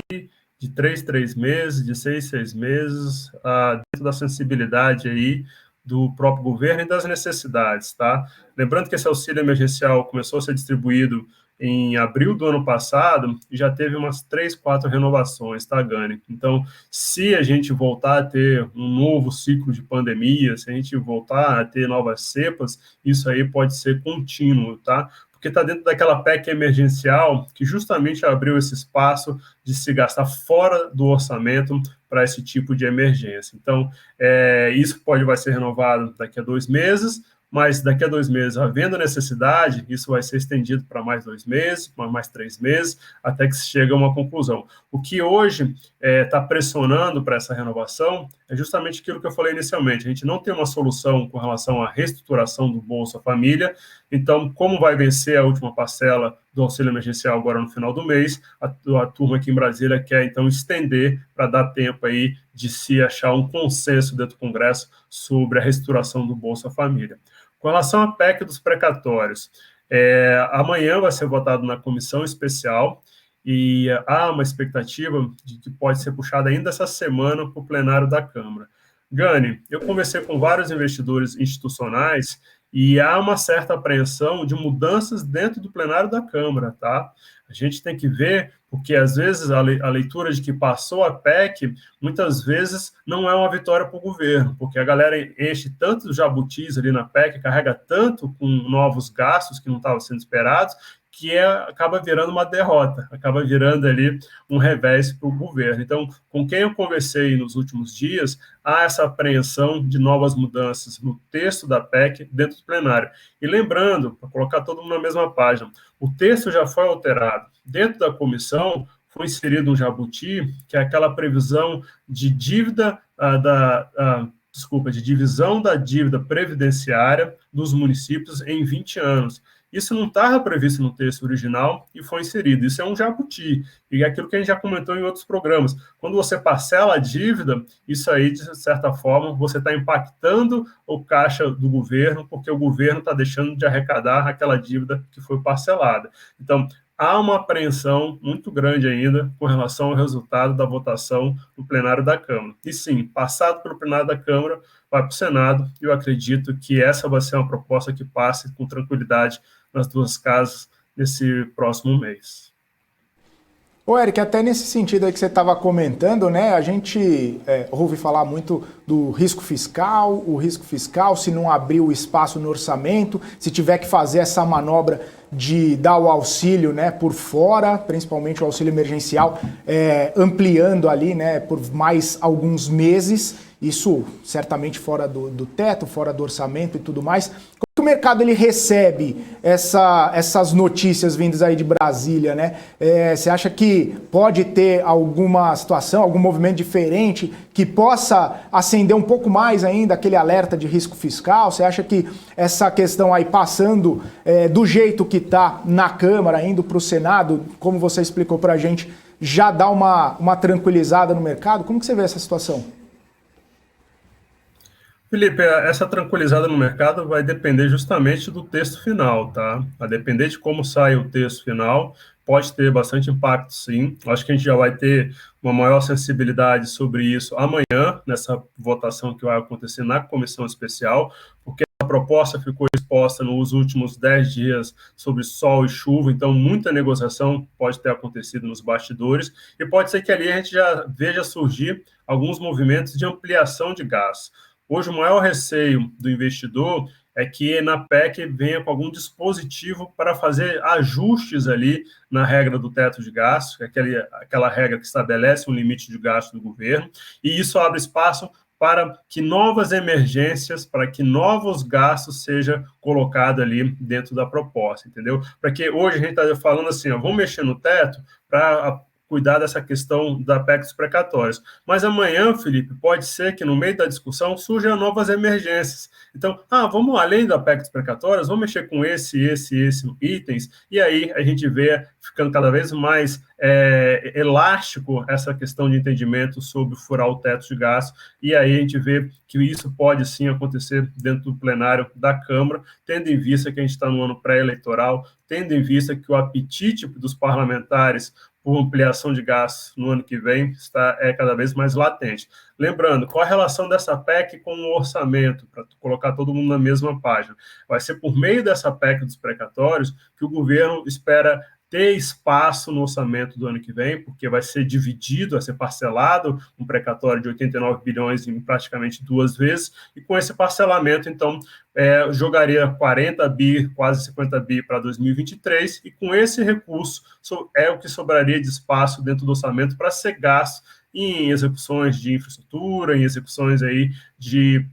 de 3 meses, de 6 meses, dentro da sensibilidade aí do próprio governo e das necessidades, tá? Lembrando que esse auxílio emergencial começou a ser distribuído em abril do ano passado e já teve umas 3, 4 renovações, tá, Gani? Então, se a gente voltar a ter um novo ciclo de pandemia, se a gente voltar a ter novas cepas, isso aí pode ser contínuo, tá? Porque está dentro daquela PEC emergencial que justamente abriu esse espaço de se gastar fora do orçamento para esse tipo de emergência. Então, isso vai ser renovado daqui a 2 meses, mas daqui a 2 meses, havendo necessidade, isso vai ser estendido para mais 2 meses, para mais 3 meses, até que se chegue a uma conclusão. O que hoje está pressionando para essa renovação é justamente aquilo que eu falei inicialmente. A gente não tem uma solução com relação à reestruturação do Bolsa Família. Então, como vai vencer a última parcela do auxílio emergencial agora no final do mês, a turma aqui em Brasília quer, então, estender para dar tempo aí de se achar um consenso dentro do Congresso sobre a reestruturação do Bolsa Família. Com relação à PEC dos precatórios, amanhã vai ser votado na comissão especial e há uma expectativa de que pode ser puxada ainda essa semana para o plenário da Câmara. Gani, eu conversei com vários investidores institucionais e há uma certa apreensão de mudanças dentro do plenário da Câmara, tá? A gente tem que ver, porque às vezes a leitura de que passou a PEC, muitas vezes não é uma vitória para o governo, porque a galera enche tantos jabutis ali na PEC, carrega tanto com novos gastos que não estavam sendo esperados, que acaba virando uma derrota, acaba virando ali um revés para o governo. Então, com quem eu conversei nos últimos dias, há essa apreensão de novas mudanças no texto da PEC dentro do plenário. E lembrando, para colocar todo mundo na mesma página, o texto já foi alterado. Dentro da comissão, foi inserido um jabuti, que é aquela previsão de dívida de divisão da dívida previdenciária dos municípios em 20 anos. Isso não estava previsto no texto original e foi inserido. Isso é um jabuti. E é aquilo que a gente já comentou em outros programas. Quando você parcela a dívida, isso aí, de certa forma, você está impactando o caixa do governo, porque o governo está deixando de arrecadar aquela dívida que foi parcelada. Então, há uma apreensão muito grande ainda com relação ao resultado da votação no plenário da Câmara. E sim, passado pelo plenário da Câmara, vai para o Senado, e eu acredito que essa vai ser uma proposta que passe com tranquilidade nas duas casas nesse próximo mês. Ô, Eric, até nesse sentido aí que você estava comentando, né, a gente ouve falar muito do risco fiscal, se não abrir o espaço no orçamento, se tiver que fazer essa manobra de dar o auxílio, né, por fora, principalmente o auxílio emergencial, ampliando ali, né, por mais alguns meses, isso certamente fora do teto, fora do orçamento e tudo mais. Como que o mercado ele recebe essas notícias vindas aí de Brasília, né? Você acha que pode ter alguma situação, algum movimento diferente que possa acender um pouco mais ainda aquele alerta de risco fiscal? Você acha que essa questão aí passando do jeito que está na Câmara, indo para o Senado, como você explicou para a gente, já dá uma tranquilizada no mercado? Como que você vê essa situação? Felipe, essa tranquilizada no mercado vai depender justamente do texto final, tá? A depender de como sai o texto final, pode ter bastante impacto, sim. Acho que a gente já vai ter uma maior sensibilidade sobre isso amanhã, nessa votação que vai acontecer na comissão especial, porque a proposta ficou exposta nos últimos 10 dias sobre sol e chuva, então muita negociação pode ter acontecido nos bastidores, e pode ser que ali a gente já veja surgir alguns movimentos de ampliação de gastos. Hoje, o maior receio do investidor é que na PEC venha com algum dispositivo para fazer ajustes ali na regra do teto de gastos, aquela regra que estabelece um limite de gasto do governo, e isso abre espaço para que novas emergências, para que novos gastos sejam colocados ali dentro da proposta, entendeu? Para que hoje a gente está falando assim, vamos mexer no teto para cuidar dessa questão da PEC dos precatórios. Mas amanhã, Felipe, pode ser que no meio da discussão surjam novas emergências. Então, vamos além da PEC dos precatórios, vamos mexer com esse itens, e aí a gente vê ficando cada vez mais elástico essa questão de entendimento sobre furar o teto de gasto, e aí a gente vê que isso pode sim acontecer dentro do plenário da Câmara, tendo em vista que a gente está no ano pré-eleitoral, tendo em vista que o apetite dos parlamentares por ampliação de gastos no ano que vem está cada vez mais latente. Lembrando, qual a relação dessa PEC com o orçamento, para colocar todo mundo na mesma página? Vai ser por meio dessa PEC dos precatórios que o governo espera ter espaço no orçamento do ano que vem, porque vai ser dividido, vai ser parcelado um precatório de 89 bilhões em praticamente 2 vezes, e com esse parcelamento, então, jogaria 40 bi, quase 50 bi para 2023, e com esse recurso é o que sobraria de espaço dentro do orçamento para ser gasto em execuções de infraestrutura, em execuções aí de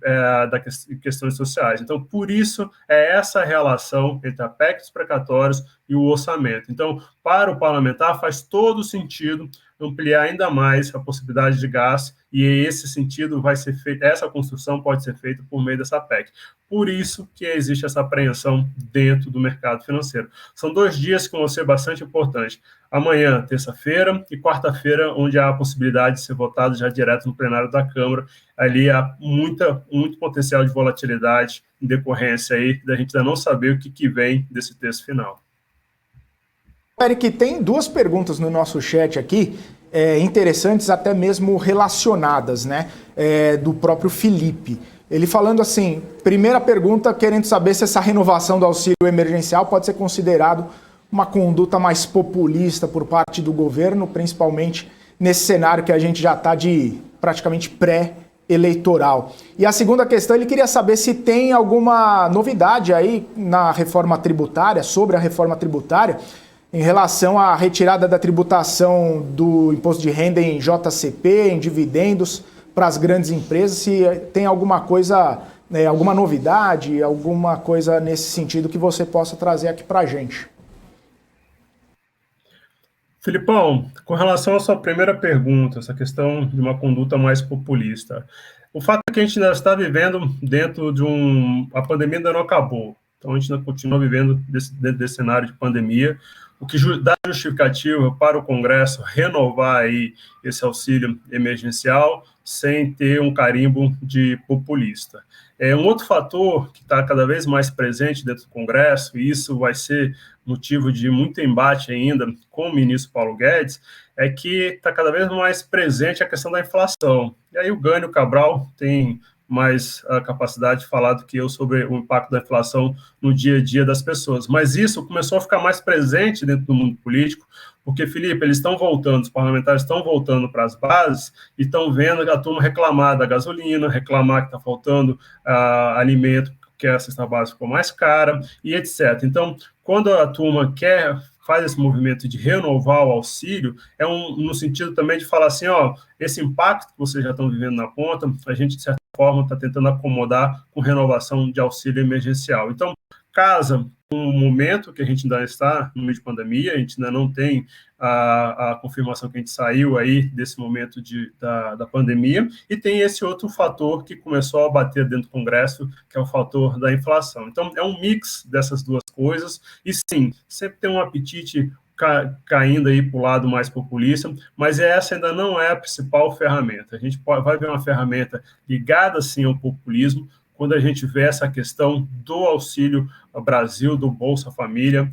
questões sociais. Então, por isso, essa relação entre a PEC dos precatórios e o orçamento. Então, para o parlamentar, faz todo sentido ampliar ainda mais a possibilidade de gasto, e esse sentido vai ser feito, essa construção pode ser feita por meio dessa PEC. Por isso que existe essa apreensão dentro do mercado financeiro. São 2 dias que vão ser bastante importantes. Amanhã, terça-feira, e quarta-feira, onde há a possibilidade de ser votado já direto no plenário da Câmara. Ali há muito potencial de volatilidade em decorrência aí da gente ainda não saber o que vem desse texto final. Eric, tem 2 perguntas no nosso chat aqui, interessantes, até mesmo relacionadas, né? Do próprio Felipe. Ele falando assim, primeira pergunta, querendo saber se essa renovação do auxílio emergencial pode ser considerado uma conduta mais populista por parte do governo, principalmente nesse cenário que a gente já está de praticamente eleitoral. E a segunda questão, ele queria saber se tem alguma novidade aí na reforma tributária, sobre a reforma tributária, em relação à retirada da tributação do imposto de renda em JCP, em dividendos, para as grandes empresas, se tem alguma coisa, alguma novidade, alguma coisa nesse sentido que você possa trazer aqui para a gente. Filipão, com relação à sua primeira pergunta, essa questão de uma conduta mais populista, o fato é que a gente ainda está vivendo dentro de a pandemia ainda não acabou, então a gente ainda continua vivendo dentro desse cenário de pandemia, o que dá justificativa para o Congresso renovar aí esse auxílio emergencial sem ter um carimbo de populista. Um outro fator que está cada vez mais presente dentro do Congresso, e isso vai ser motivo de muito embate ainda com o ministro Paulo Guedes, é que está cada vez mais presente a questão da inflação. E aí o Gânio Cabral tem mais a capacidade de falar do que eu sobre o impacto da inflação no dia a dia das pessoas. Mas isso começou a ficar mais presente dentro do mundo político, porque, Felipe, eles estão voltando, os parlamentares estão voltando para as bases e estão vendo a turma reclamar da gasolina, reclamar que está faltando alimento, que a cesta básica ficou mais cara, e etc. Então, quando a turma faz esse movimento de renovar o auxílio, no sentido também de falar assim, esse impacto que vocês já estão vivendo na ponta, a gente, de certa forma, está tentando acomodar com renovação de auxílio emergencial. Então, casa com o momento que a gente ainda está no meio de pandemia, a gente ainda não tem a confirmação que a gente saiu aí desse momento da pandemia, e tem esse outro fator que começou a bater dentro do Congresso, que é o fator da inflação. Então, é um mix dessas duas coisas, e sim, sempre tem um apetite caindo aí para o lado mais populista, mas essa ainda não é a principal ferramenta. A gente vai ver uma ferramenta ligada, sim, ao populismo, quando a gente vê essa questão do Auxílio Brasil, do Bolsa Família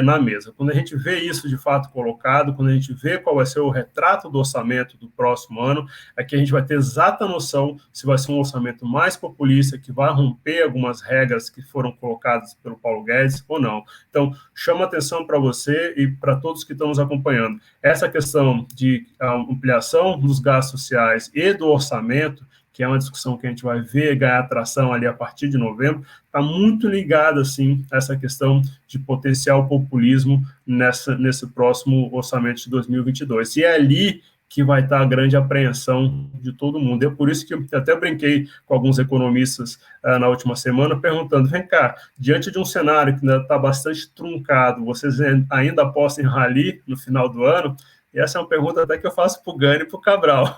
na mesa. Quando a gente vê isso de fato colocado, quando a gente vê qual vai ser o retrato do orçamento do próximo ano, é que a gente vai ter exata noção se vai ser um orçamento mais populista, que vai romper algumas regras que foram colocadas pelo Paulo Guedes ou não. Então, chama atenção para você e para todos que estão nos acompanhando. Essa questão de ampliação dos gastos sociais e do orçamento, que é uma discussão que a gente vai ver ganhar atração ali a partir de novembro, está muito ligada, sim, a essa questão de potencial populismo nesse próximo orçamento de 2022. E é ali que vai estar a grande apreensão de todo mundo. É por isso que eu até brinquei com alguns economistas na última semana, perguntando, vem cá, diante de um cenário que ainda está bastante truncado, vocês ainda apostam em rally no final do ano? E essa é uma pergunta até que eu faço para o Gânio e para o Cabral.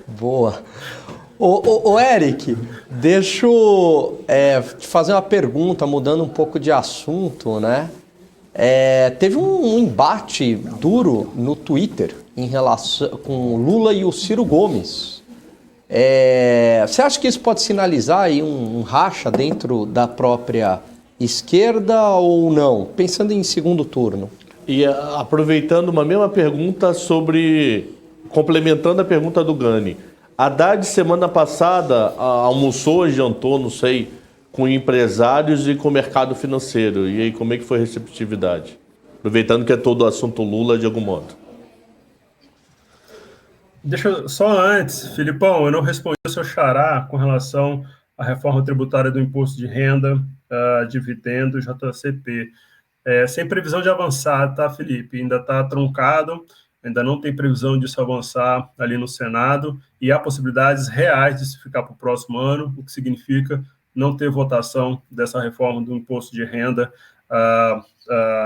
Boa. Ô Eric, deixa eu te fazer uma pergunta, mudando um pouco de assunto, né? Teve um embate duro no Twitter em relação com o Lula e o Ciro Gomes. Você acha que isso pode sinalizar aí um racha dentro da própria esquerda ou não? Pensando em segundo turno. E aproveitando uma mesma pergunta complementando a pergunta do Gani. Haddad, semana passada, almoçou, jantou, não sei, com empresários e com o mercado financeiro. E aí, como é que foi a receptividade? Aproveitando que é todo o assunto Lula, de algum modo. Deixa eu, só antes, Filipão, eu não respondi o seu xará com relação à reforma tributária do imposto de renda, dividendo, JCP. Sem previsão de avançar, tá, Felipe? Ainda está truncado, ainda não tem previsão disso avançar ali no Senado, e há possibilidades reais de se ficar para o próximo ano, o que significa não ter votação dessa reforma do imposto de renda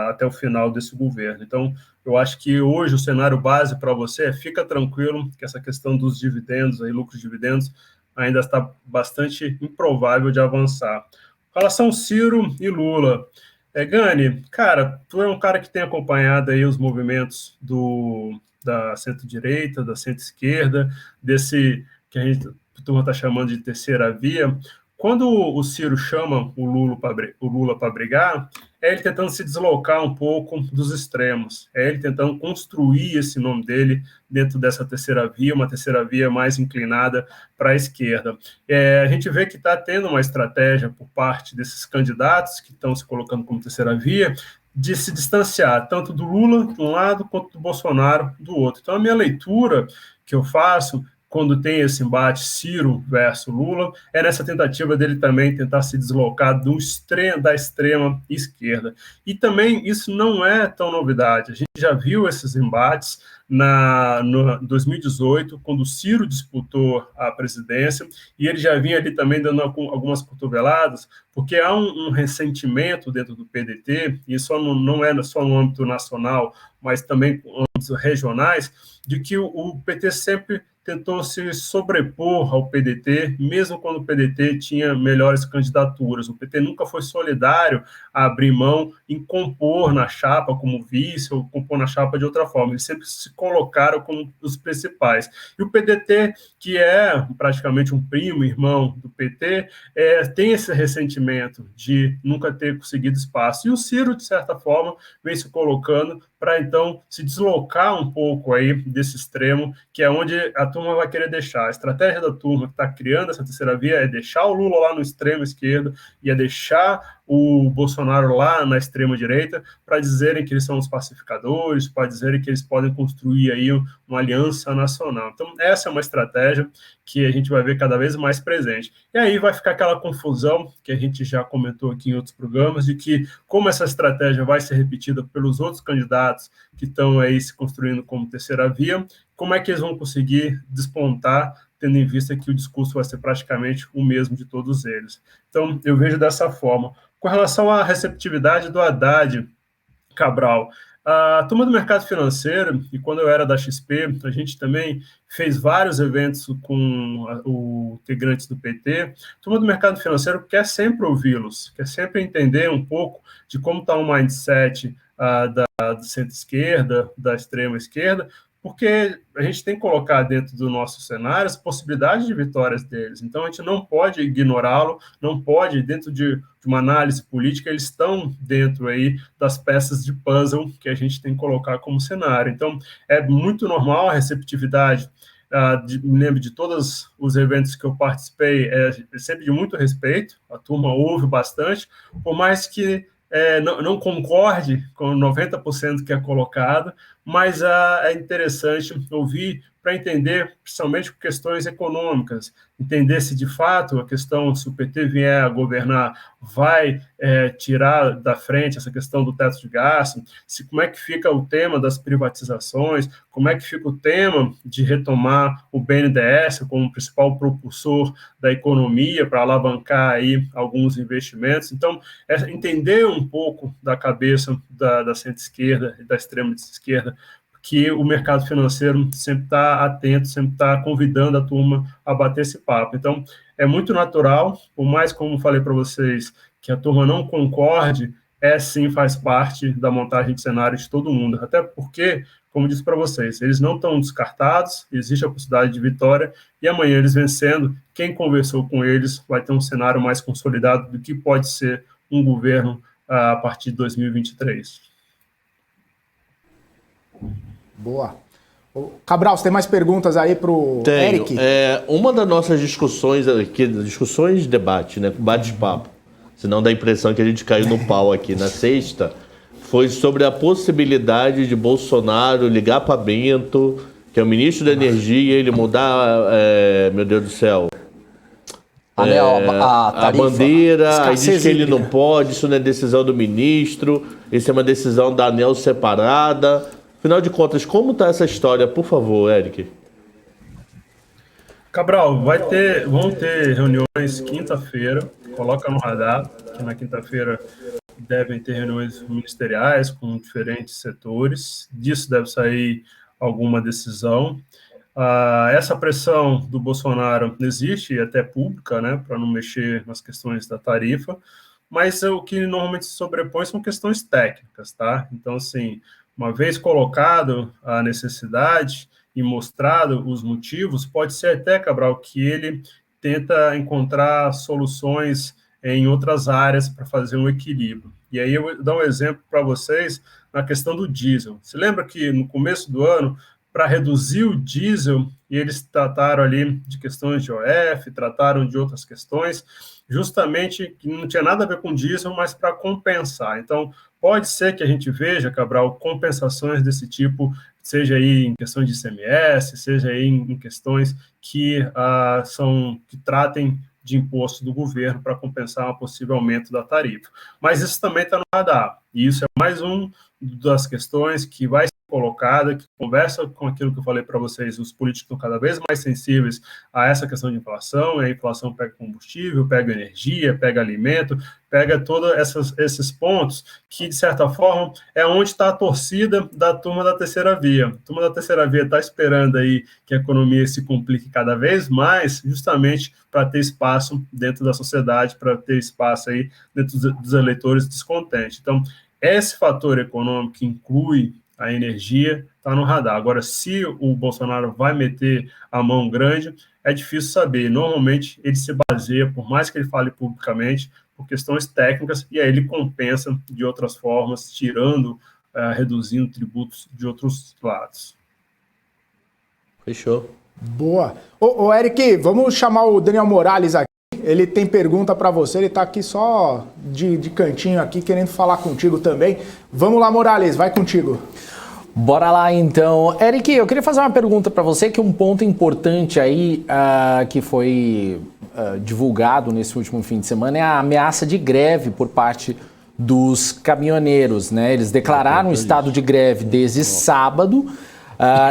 até o final desse governo. Então, eu acho que hoje o cenário base para você fica tranquilo, que essa questão dos dividendos, aí, lucros de dividendos, ainda está bastante improvável de avançar. Com relação Ciro e Lula, Gani, cara, tu é um cara que tem acompanhado aí os movimentos da centro-direita, da centro-esquerda, desse que a turma está chamando de terceira via. Quando o Ciro chama o Lula para brigar, é ele tentando se deslocar um pouco dos extremos, é ele tentando construir esse nome dele dentro dessa terceira via, uma terceira via mais inclinada para a esquerda. A gente vê que está tendo uma estratégia por parte desses candidatos que estão se colocando como terceira via, de se distanciar tanto do Lula de um lado quanto do Bolsonaro do outro. Então, a minha leitura que eu faço quando tem esse embate Ciro versus Lula, é nessa tentativa dele também tentar se deslocar da extrema esquerda. E também isso não é tão novidade. A gente já viu esses embates no 2018, quando o Ciro disputou a presidência, e ele já vinha ali também dando algumas cotoveladas, porque há um ressentimento dentro do PDT, e isso não é só no âmbito nacional, mas também em âmbitos regionais, de que o PT sempre tentou se sobrepor ao PDT, mesmo quando o PDT tinha melhores candidaturas. O PT nunca foi solidário a abrir mão em compor na chapa como vice ou compor na chapa de outra forma. Eles sempre se colocaram como os principais. E o PDT, que é praticamente um primo, irmão do PT, tem esse ressentimento de nunca ter conseguido espaço. E o Ciro, de certa forma, vem se colocando para, então, se deslocar um pouco aí desse extremo, que é onde a turma vai querer deixar. A estratégia da turma que está criando essa terceira via é deixar o Lula lá no extremo esquerdo e é deixar o Bolsonaro lá na extrema direita para dizerem que eles são os pacificadores, para dizerem que eles podem construir aí uma aliança nacional. Então, essa é uma estratégia que a gente vai ver cada vez mais presente. E aí vai ficar aquela confusão que a gente já comentou aqui em outros programas, de que como essa estratégia vai ser repetida pelos outros candidatos que estão aí se construindo como terceira via, como é que eles vão conseguir despontar, tendo em vista que o discurso vai ser praticamente o mesmo de todos eles. Então, eu vejo dessa forma. Com relação à receptividade do Haddad, Cabral, a turma do mercado financeiro, e quando eu era da XP, a gente também fez vários eventos com os integrantes do PT. A turma do mercado financeiro quer sempre ouvi-los, quer sempre entender um pouco de como está o mindset da centro-esquerda, da extrema-esquerda, porque a gente tem que colocar dentro do nosso cenário as possibilidades de vitórias deles. Então, a gente não pode ignorá-lo, não pode, dentro de uma análise política, eles estão dentro aí das peças de puzzle que a gente tem que colocar como cenário. Então, é muito normal a receptividade. Me lembro de todos os eventos que eu participei, é sempre de muito respeito, a turma ouve bastante, por mais que não concorde com 90% que é colocado, mas é interessante ouvir para entender, principalmente por questões econômicas, entender se de fato a questão, se o PT vier a governar, vai tirar da frente essa questão do teto de gasto, como é que fica o tema das privatizações, como é que fica o tema de retomar o BNDES como principal propulsor da economia para alavancar aí alguns investimentos. Então, entender um pouco da cabeça da centro-esquerda e da extrema-esquerda, que o mercado financeiro sempre está atento, sempre está convidando a turma a bater esse papo. Então, é muito natural, por mais, como falei para vocês, que a turma não concorde, sim, faz parte da montagem de cenário de todo mundo. Até porque, como disse para vocês, eles não estão descartados, existe a possibilidade de vitória, e amanhã eles vencendo, quem conversou com eles vai ter um cenário mais consolidado do que pode ser um governo a partir de 2023. Boa. Cabral, você tem mais perguntas aí para o Eric? Uma das nossas discussões aqui, discussões de debate, né, bate-papo, senão dá a impressão que a gente caiu no pau aqui na sexta, foi sobre a possibilidade de Bolsonaro ligar para Bento, que é o ministro da Energia, ele mudar, meu Deus do céu, a bandeira, aí diz que ele não pode, isso não é decisão do ministro, isso é uma decisão da ANEEL separada. Afinal de contas, como está essa história? Por favor, Eric. Cabral, vão ter reuniões quinta-feira, coloca no radar, que na quinta-feira devem ter reuniões ministeriais com diferentes setores, disso deve sair alguma decisão. Essa pressão do Bolsonaro existe, e até pública, né, para não mexer nas questões da tarifa, mas o que normalmente se sobrepõe são questões técnicas, tá? Então, assim, uma vez colocado a necessidade e mostrado os motivos, pode ser até, Cabral, que ele tenta encontrar soluções em outras áreas para fazer um equilíbrio. E aí eu vou dar um exemplo para vocês na questão do diesel. Você lembra que no começo do ano, para reduzir o diesel, e eles trataram ali de questões de OF, trataram de outras questões, justamente que não tinha nada a ver com diesel, mas para compensar. Então, pode ser que a gente veja, Cabral, compensações desse tipo, seja aí em questões de ICMS, seja aí em questões que que tratem de imposto do governo para compensar um possível aumento da tarifa. Mas isso também está no radar, e isso é mais uma das questões que vai ser colocada, que conversa com aquilo que eu falei para vocês, os políticos estão cada vez mais sensíveis a essa questão de inflação, e a inflação pega combustível, pega energia, pega alimento, pega todos esses pontos que, de certa forma, é onde está a torcida da turma da terceira via. A turma da terceira via está esperando aí que a economia se complique cada vez mais, justamente para ter espaço dentro da sociedade, para ter espaço aí dentro dos eleitores descontentes. Então, esse fator econômico que inclui a energia está no radar. Agora, se o Bolsonaro vai meter a mão grande, é difícil saber. Normalmente, ele se baseia, por mais que ele fale publicamente, por questões técnicas, e aí ele compensa de outras formas, tirando, reduzindo tributos de outros lados. Fechou. Boa. Ô, Eric, vamos chamar o Daniel Morales aqui. Ele tem pergunta para você, ele está aqui só de cantinho aqui, querendo falar contigo também. Vamos lá, Morales, vai contigo. Bora lá, então. Eric, eu queria fazer uma pergunta para você, que um ponto importante aí que foi divulgado nesse último fim de semana é a ameaça de greve por parte dos caminhoneiros, né? Eles declararam estado de greve desde sábado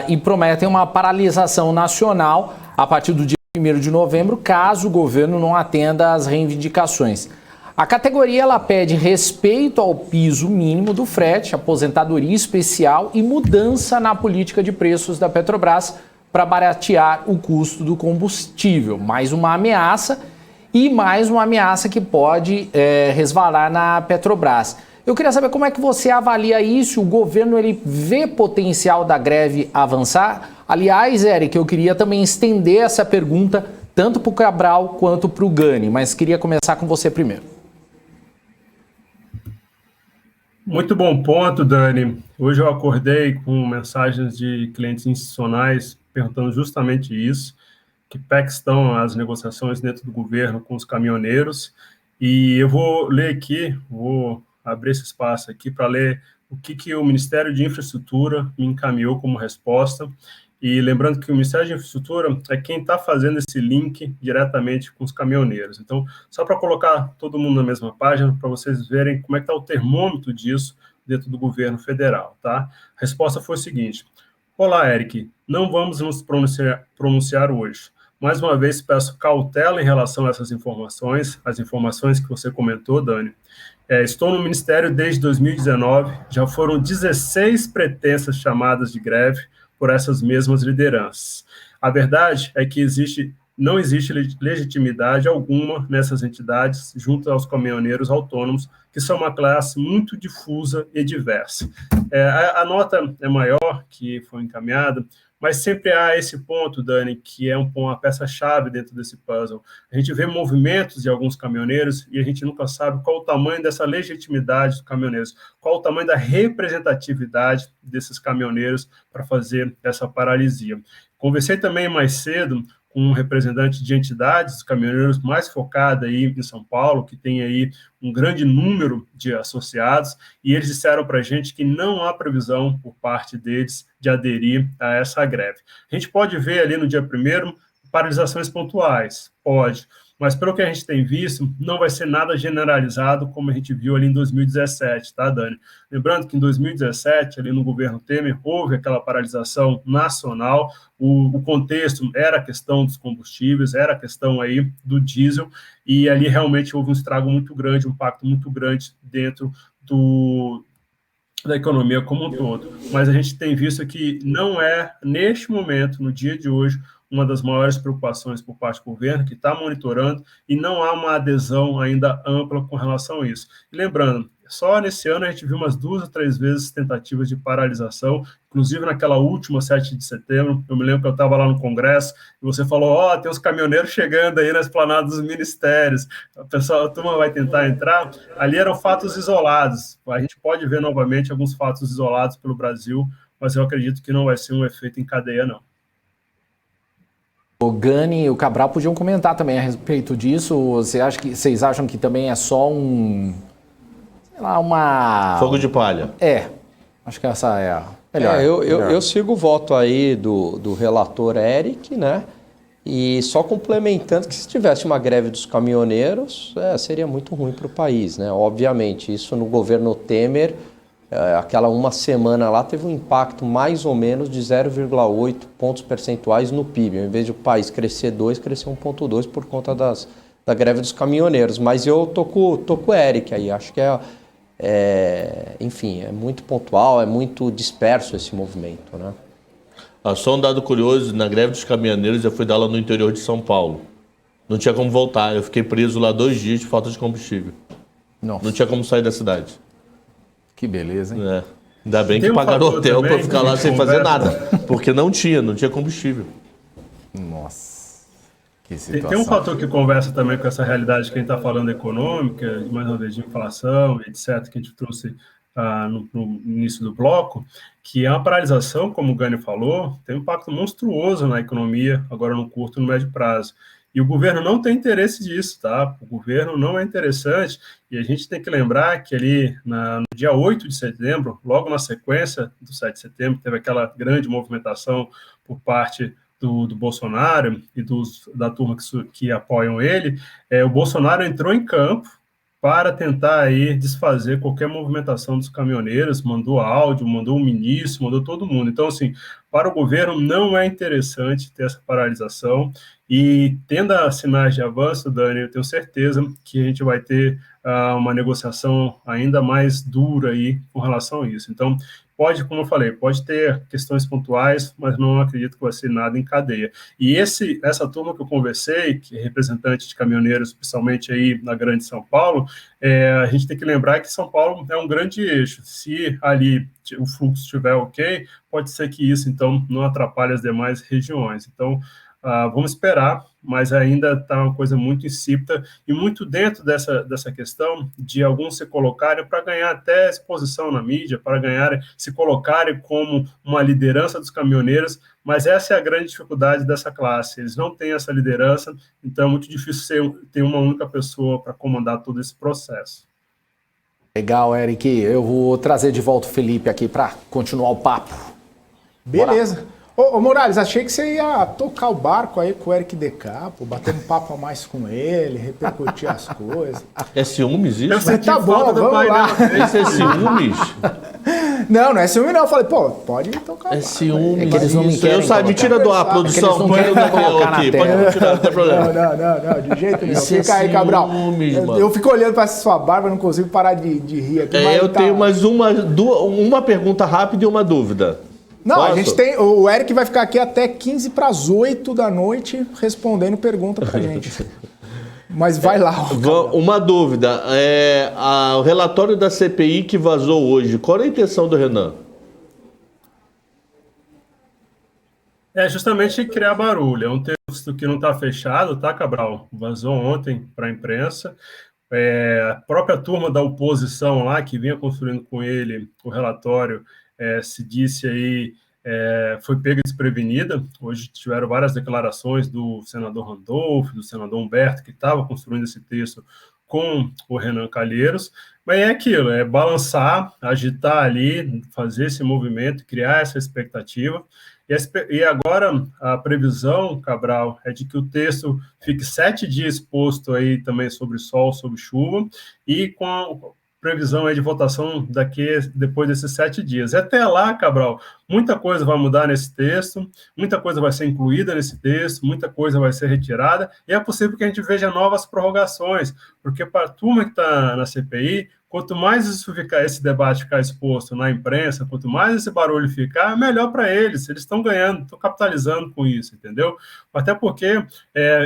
e prometem uma paralisação nacional a partir do dia 1º de novembro, caso o governo não atenda às reivindicações. A categoria ela pede respeito ao piso mínimo do frete, aposentadoria especial e mudança na política de preços da Petrobras para baratear o custo do combustível. Mais uma ameaça e mais uma ameaça que pode resvalar na Petrobras. Eu queria saber como é que você avalia isso, o governo ele vê potencial da greve avançar? Aliás, Eric, eu queria também estender essa pergunta tanto para o Cabral quanto para o Gani, mas queria começar com você primeiro. Muito bom ponto, Dani. Hoje eu acordei com mensagens de clientes institucionais perguntando justamente isso, que pé que estão as negociações dentro do governo com os caminhoneiros, e eu vou ler aqui, vou abrir esse espaço aqui para ler o que o Ministério de Infraestrutura me encaminhou como resposta. E lembrando que o Ministério de Infraestrutura é quem está fazendo esse link diretamente com os caminhoneiros. Então, só para colocar todo mundo na mesma página, para vocês verem como é que está o termômetro disso dentro do governo federal, tá? A resposta foi o seguinte: olá, Eric, não vamos nos pronunciar hoje. Mais uma vez, peço cautela em relação a essas informações, as informações que você comentou, Dani. Estou no Ministério desde 2019, já foram 16 pretensas chamadas de greve por essas mesmas lideranças. A verdade é que não existe legitimidade alguma nessas entidades junto aos caminhoneiros autônomos, que são uma classe muito difusa e diversa. A nota é maior que foi encaminhada, mas sempre há esse ponto, Dani, que é uma peça-chave dentro desse puzzle. A gente vê movimentos de alguns caminhoneiros e a gente nunca sabe qual o tamanho dessa legitimidade dos caminhoneiros, qual o tamanho da representatividade desses caminhoneiros para fazer essa paralisia. Conversei também mais cedo com um representante de entidades caminhoneiros mais focada aí em São Paulo, que tem aí um grande número de associados, e eles disseram para a gente que não há previsão por parte deles de aderir a essa greve. A gente pode ver ali no dia 1º paralisações pontuais, pode, mas pelo que a gente tem visto, não vai ser nada generalizado como a gente viu ali em 2017, tá, Dani? Lembrando que em 2017, ali no governo Temer, houve aquela paralisação nacional, o contexto era a questão dos combustíveis, era a questão aí do diesel, e ali realmente houve um estrago muito grande, um impacto muito grande dentro da economia como um todo. Mas a gente tem visto que não é, neste momento, no dia de hoje, uma das maiores preocupações por parte do governo, que está monitorando, e não há uma adesão ainda ampla com relação a isso. E lembrando, só nesse ano a gente viu umas 2 ou 3 vezes tentativas de paralisação, inclusive naquela última 7 de setembro, eu me lembro que eu estava lá no Congresso, e você falou, tem os caminhoneiros chegando aí na esplanada dos ministérios, a turma vai tentar entrar, ali eram fatos isolados, a gente pode ver novamente alguns fatos isolados pelo Brasil, mas eu acredito que não vai ser um efeito em cadeia, não. O Gani e o Cabral podiam comentar também a respeito disso. Vocês acham que também é só uma... Fogo de palha. Acho que essa é a melhor. Eu sigo o voto aí do relator Eric, né? E só complementando que se tivesse uma greve dos caminhoneiros, seria muito ruim para o país, né? Obviamente, isso no governo Temer, aquela uma semana lá teve um impacto mais ou menos de 0,8 pontos percentuais no PIB. Ao invés de o país crescer 2, cresceu 1,2 por conta da greve dos caminhoneiros. Mas eu tô com o Eric aí, acho que enfim, é muito pontual, é muito disperso esse movimento, né? Só um dado curioso, na greve dos caminhoneiros eu fui dar aula no interior de São Paulo. Não tinha como voltar, eu fiquei preso lá 2 dias de falta de combustível. Nossa. Não tinha como sair da cidade. Que beleza, hein? Ainda bem que pagaram hotel para ficar lá sem fazer nada, porque não tinha combustível. Nossa, que situação. Tem um fator que conversa também com essa realidade que a gente está falando econômica, mais uma vez de inflação, etc., que a gente trouxe no início do bloco, que a paralisação, como o Gani falou, tem um impacto monstruoso na economia, agora no curto e no médio prazo. E o governo não tem interesse disso, tá? O governo não é interessante, e a gente tem que lembrar que ali no dia 8 de setembro, logo na sequência do 7 de setembro, teve aquela grande movimentação por parte do Bolsonaro e da turma que apoiam ele. O Bolsonaro entrou em campo para tentar aí desfazer qualquer movimentação dos caminhoneiros, mandou áudio, mandou o ministro, mandou todo mundo. Então, assim, para o governo não é interessante ter essa paralisação, e tendo sinais de avanço, Dani, eu tenho certeza que a gente vai ter uma negociação ainda mais dura aí com relação a isso. Então, pode, como eu falei, pode ter questões pontuais, mas não acredito que vai ser nada em cadeia. E essa turma que eu conversei, que é representante de caminhoneiros, especialmente aí na Grande São Paulo, a gente tem que lembrar que São Paulo é um grande eixo. Se ali o fluxo estiver ok, pode ser que isso, então, não atrapalhe as demais regiões. Então, vamos esperar, mas ainda está uma coisa muito insípida e muito dentro dessa questão de alguns se colocarem para ganhar até exposição na mídia, para se colocarem como uma liderança dos caminhoneiros, mas essa é a grande dificuldade dessa classe. Eles não têm essa liderança, então é muito difícil ter uma única pessoa para comandar todo esse processo. Legal, Eric. Eu vou trazer de volta o Felipe aqui para continuar o papo. Beleza. Ô Morales, achei que você ia tocar o barco aí com o Eric Decapo, bater um papo a mais com ele, repercutir as coisas. É ciúmes isso? Mas tá bom, vamos lá. Esse é ciúmes? Não é ciúme não. Eu falei, pode tocar o barco. É ciúmes. É que eles não me querem Eu me tira do ar, produção. não querem colocar na aqui. tela. Pode me tirar, não tem problema. Não, de jeito nenhum. Isso é Fica aí, Cabral. ciúmes, mano. Eu fico olhando pra essa sua barba, não consigo parar de rir aqui. mas Eu tenho mais uma pergunta rápida e uma dúvida. Não, Posso? a gente tem. O Eric vai ficar aqui até 15 para as 8 da noite respondendo pergunta pra gente. Mas vai lá. Uma dúvida. O relatório da CPI que vazou hoje, qual é a intenção do Renan? É justamente criar barulho. É um texto que não está fechado, tá, Cabral? Vazou ontem para a imprensa. A própria turma da oposição lá, que vinha construindo com ele o relatório, se disse aí, foi pega desprevenida. Hoje tiveram várias declarações do senador Randolph, do senador Humberto, que estava construindo esse texto com o Renan Calheiros, mas é aquilo, é balançar, agitar ali, fazer esse movimento, criar essa expectativa. E agora a previsão, Cabral, é de que o texto fique 7 dias posto aí também sobre sol, sobre chuva, e com a previsão aí de votação depois desses 7 dias. Até lá, Cabral, muita coisa vai mudar nesse texto, muita coisa vai ser incluída nesse texto, muita coisa vai ser retirada, e é possível que a gente veja novas prorrogações, porque para a turma que está na CPI, quanto mais esse debate ficar exposto na imprensa, quanto mais esse barulho ficar, melhor para eles. Eles estão ganhando, estão capitalizando com isso, entendeu? Até porque,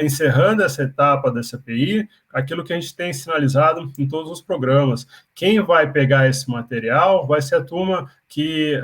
encerrando essa etapa da CPI, aquilo que a gente tem sinalizado em todos os programas, quem vai pegar esse material vai ser a turma que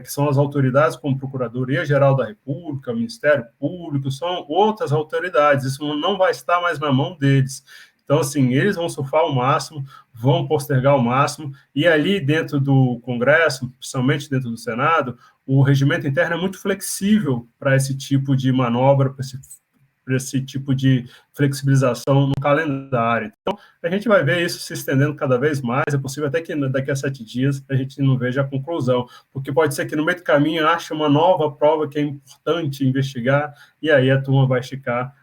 são as autoridades como Procuradoria-Geral da República, Ministério Público, são outras autoridades. Isso não vai estar mais na mão deles. Então, assim, eles vão surfar ao máximo, vão postergar ao máximo, e ali dentro do Congresso, principalmente dentro do Senado, o regimento interno é muito flexível para esse tipo de manobra, para esse tipo de flexibilização no calendário. Então, a gente vai ver isso se estendendo cada vez mais, é possível até que daqui a 7 dias a gente não veja a conclusão, porque pode ser que no meio do caminho ache uma nova prova que é importante investigar, e aí a turma vai esticar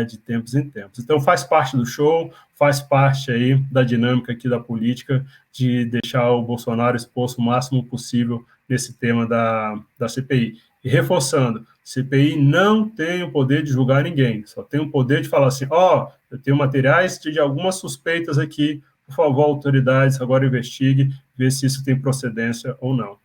de tempos em tempos. Então, faz parte do show, faz parte aí da dinâmica aqui da política, de deixar o Bolsonaro exposto o máximo possível nesse tema da CPI. E reforçando, CPI não tem o poder de julgar ninguém, só tem o poder de falar assim, eu tenho materiais de algumas suspeitas aqui, por favor, autoridades, agora investigue, vê se isso tem procedência ou não.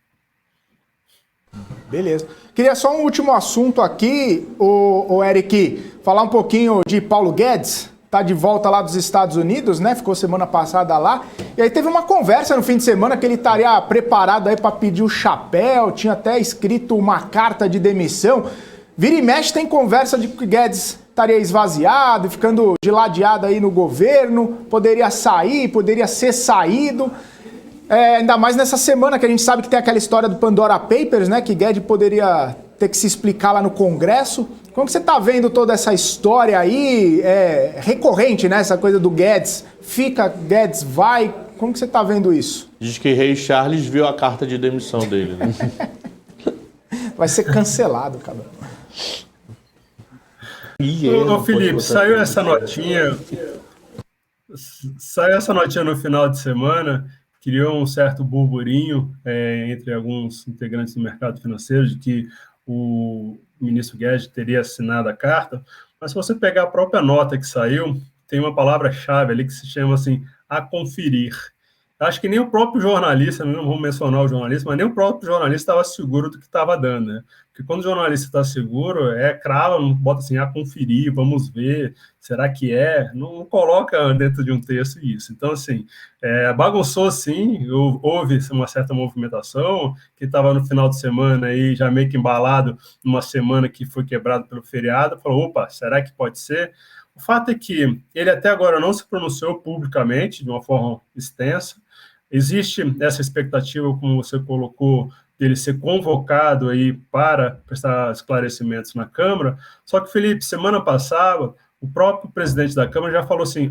Beleza. Queria só um último assunto aqui, o Eric, falar um pouquinho de Paulo Guedes, tá de volta lá dos Estados Unidos, né? Ficou semana passada lá. E aí teve uma conversa no fim de semana que ele estaria preparado aí para pedir o chapéu, tinha até escrito uma carta de demissão. Vira e mexe tem conversa de que Guedes estaria esvaziado, ficando diladeado aí no governo, poderia sair, poderia ser saído. Ainda mais nessa semana que a gente sabe que tem aquela história do Pandora Papers, né? Que Guedes poderia ter que se explicar lá no Congresso. Como que você está vendo toda essa história aí, recorrente, né? Essa coisa do Guedes fica, Guedes vai. Como que você está vendo isso? Diz que Rei Charles viu a carta de demissão dele, né? Vai ser cancelado, cara. Ô, Felipe, saiu essa notinha no final de semana, criou um certo burburinho entre alguns integrantes do mercado financeiro de que o ministro Guedes teria assinado a carta, mas se você pegar a própria nota que saiu, tem uma palavra-chave ali que se chama assim, a conferir. Acho que nem o próprio jornalista, não vou mencionar o jornalista, mas nem o próprio jornalista estava seguro do que estava dando, né? Porque quando o jornalista está seguro, crava, não bota assim, a conferir, vamos ver, será que é? Não coloca dentro de um texto isso. Então, assim, bagunçou sim, houve uma certa movimentação, que estava no final de semana aí, já meio que embalado, numa semana que foi quebrado pelo feriado, falou, opa, será que pode ser? O fato é que ele até agora não se pronunciou publicamente, de uma forma extensa. Existe essa expectativa, como você colocou, dele ser convocado aí para prestar esclarecimentos na Câmara. Só que, Felipe, semana passada, o próprio presidente da Câmara já falou assim,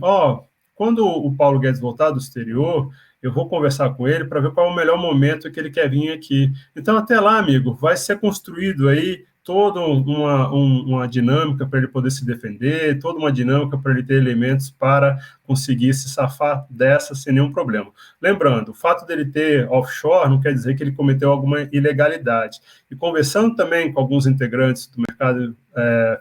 quando o Paulo Guedes voltar do exterior, eu vou conversar com ele para ver qual é o melhor momento que ele quer vir aqui. Então, até lá, amigo, vai ser construído aí toda uma dinâmica para ele poder se defender, toda uma dinâmica para ele ter elementos para conseguir se safar dessa sem nenhum problema. Lembrando, o fato dele ter offshore não quer dizer que ele cometeu alguma ilegalidade. E conversando também com alguns integrantes do mercado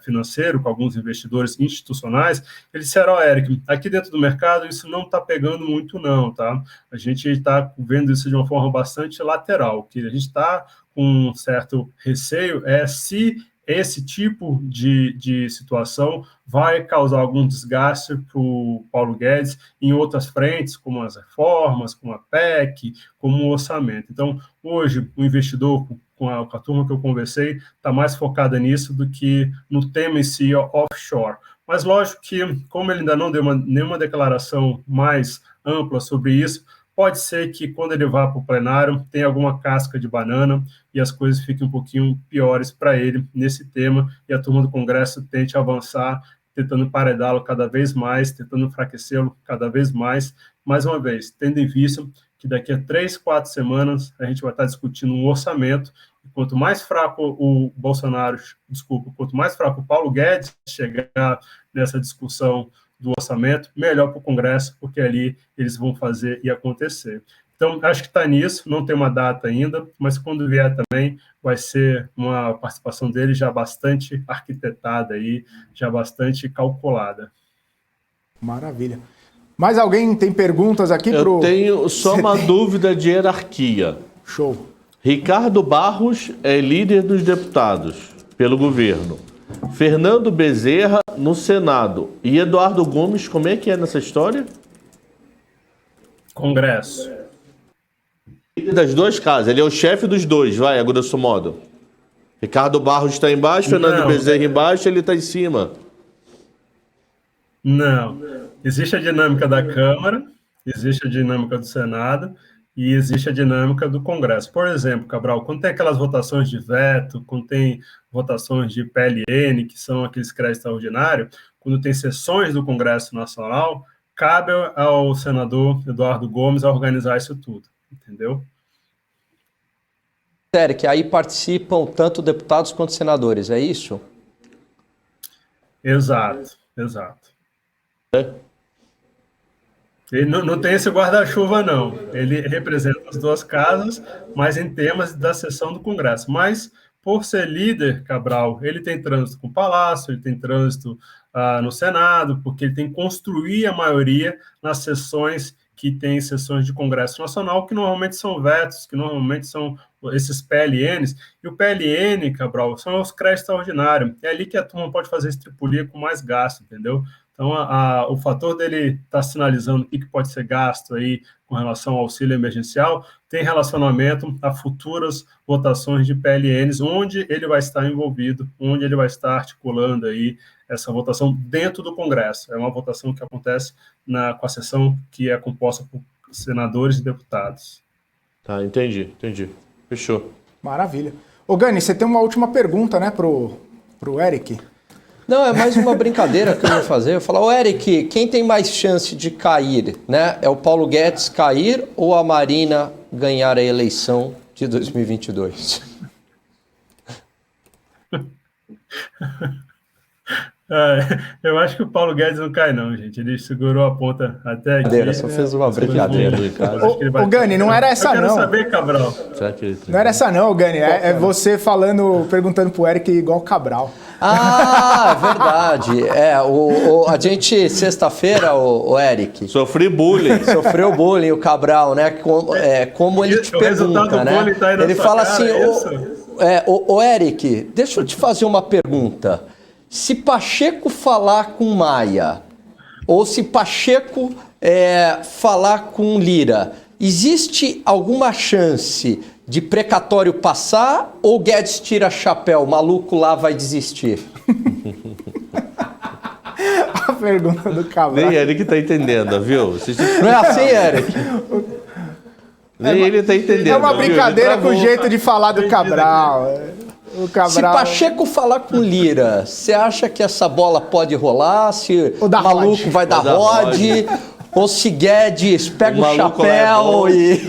financeiro, com alguns investidores institucionais, eles disseram, Eric, aqui dentro do mercado isso não está pegando muito não, tá? A gente está vendo isso de uma forma bastante lateral, que a gente está com um certo receio se esse tipo de situação vai causar algum desgaste para o Paulo Guedes em outras frentes, como as reformas, como a PEC, como o orçamento. Então, hoje, o investidor, com a turma que eu conversei, está mais focada nisso do que no tema em si offshore. Mas, lógico que, como ele ainda não deu nenhuma declaração mais ampla sobre isso, pode ser que, quando ele vá para o plenário, tenha alguma casca de banana e as coisas fiquem um pouquinho piores para ele nesse tema e a turma do Congresso tente avançar, tentando emparedá-lo cada vez mais, tentando enfraquecê-lo cada vez mais. Mais uma vez, tendo em vista que daqui a 3, 4 semanas a gente vai estar discutindo um orçamento e quanto mais fraco quanto mais fraco o Paulo Guedes chegar nessa discussão do orçamento, melhor para o Congresso, porque ali eles vão fazer e acontecer. Então, acho que está nisso, não tem uma data ainda, mas quando vier também vai ser uma participação dele já bastante arquitetada, aí, já bastante calculada. Maravilha. Mais alguém tem perguntas aqui? Eu tenho só uma dúvida de hierarquia. Show. Ricardo Barros é líder dos deputados pelo governo. Fernando Bezerra no Senado. E Eduardo Gomes, como é que é nessa história? Congresso. Das duas casas. Ele é o chefe dos dois, vai, a grosso modo. Ricardo Barros está embaixo, Fernando Bezerra embaixo, ele está em cima. Não. Existe a dinâmica da Câmara, existe a dinâmica do Senado, e existe a dinâmica do Congresso. Por exemplo, Cabral, quando tem aquelas votações de veto, quando tem votações de PLN, que são aqueles créditos extraordinários, quando tem sessões do Congresso Nacional, cabe ao senador Eduardo Gomes organizar isso tudo, entendeu? Eric, aí participam tanto deputados quanto senadores, é isso? Exato. Ele não tem esse guarda-chuva, não. Ele representa as duas casas, mas em temas da sessão do Congresso. Mas, por ser líder, Cabral, ele tem trânsito com o Palácio, ele tem trânsito no Senado, porque ele tem que construir a maioria nas sessões que tem sessões de Congresso Nacional, que normalmente são vetos, que normalmente são esses PLNs. E o PLN, Cabral, são os créditos extraordinários. É ali que a turma pode fazer estripulia com mais gasto, entendeu? Então, o fator dele estar sinalizando o que pode ser gasto aí com relação ao auxílio emergencial tem relacionamento a futuras votações de PLNs, onde ele vai estar envolvido, onde ele vai estar articulando aí essa votação dentro do Congresso. É uma votação que acontece com a sessão que é composta por senadores e deputados. Tá, entendi. Fechou. Maravilha. Ô Gani, você tem uma última pergunta, né, pro Eric? Não, é mais uma brincadeira que eu vou fazer. Eu falo, Eric, quem tem mais chance de cair, né? É o Paulo Guedes cair ou a Marina ganhar a eleição de 2022? Eu acho que o Paulo Guedes não cai, não, gente. Ele segurou a ponta até aqui. Só fez uma brincadeira. Ô Gani, não era essa, não. Eu quero saber, Cabral. Não era essa, não, Gani. É você perguntando pro Eric igual Cabral. Ah, é verdade. A gente, sexta-feira, o Eric... Sofri bullying. Sofreu bullying, o Cabral, né? Como ele te pergunta, né? Tá aí na ele sua fala cara, assim, Eric, deixa eu te fazer uma pergunta. Se Pacheco falar com Maia, ou se Pacheco falar com Lira, existe alguma chance de precatório passar ou Guedes tira chapéu, o maluco lá vai desistir? A pergunta do Cabral. Nem Eric tá entendendo, viu? Não é assim, Eric? Nem ele tá entendendo. É uma brincadeira com o jeito de falar do Cabral. O Cabral... Se Pacheco falar com Lira, você acha que essa bola pode rolar? Se o maluco Rod. vai dar Rod? Ou se Guedes pega o chapéu e...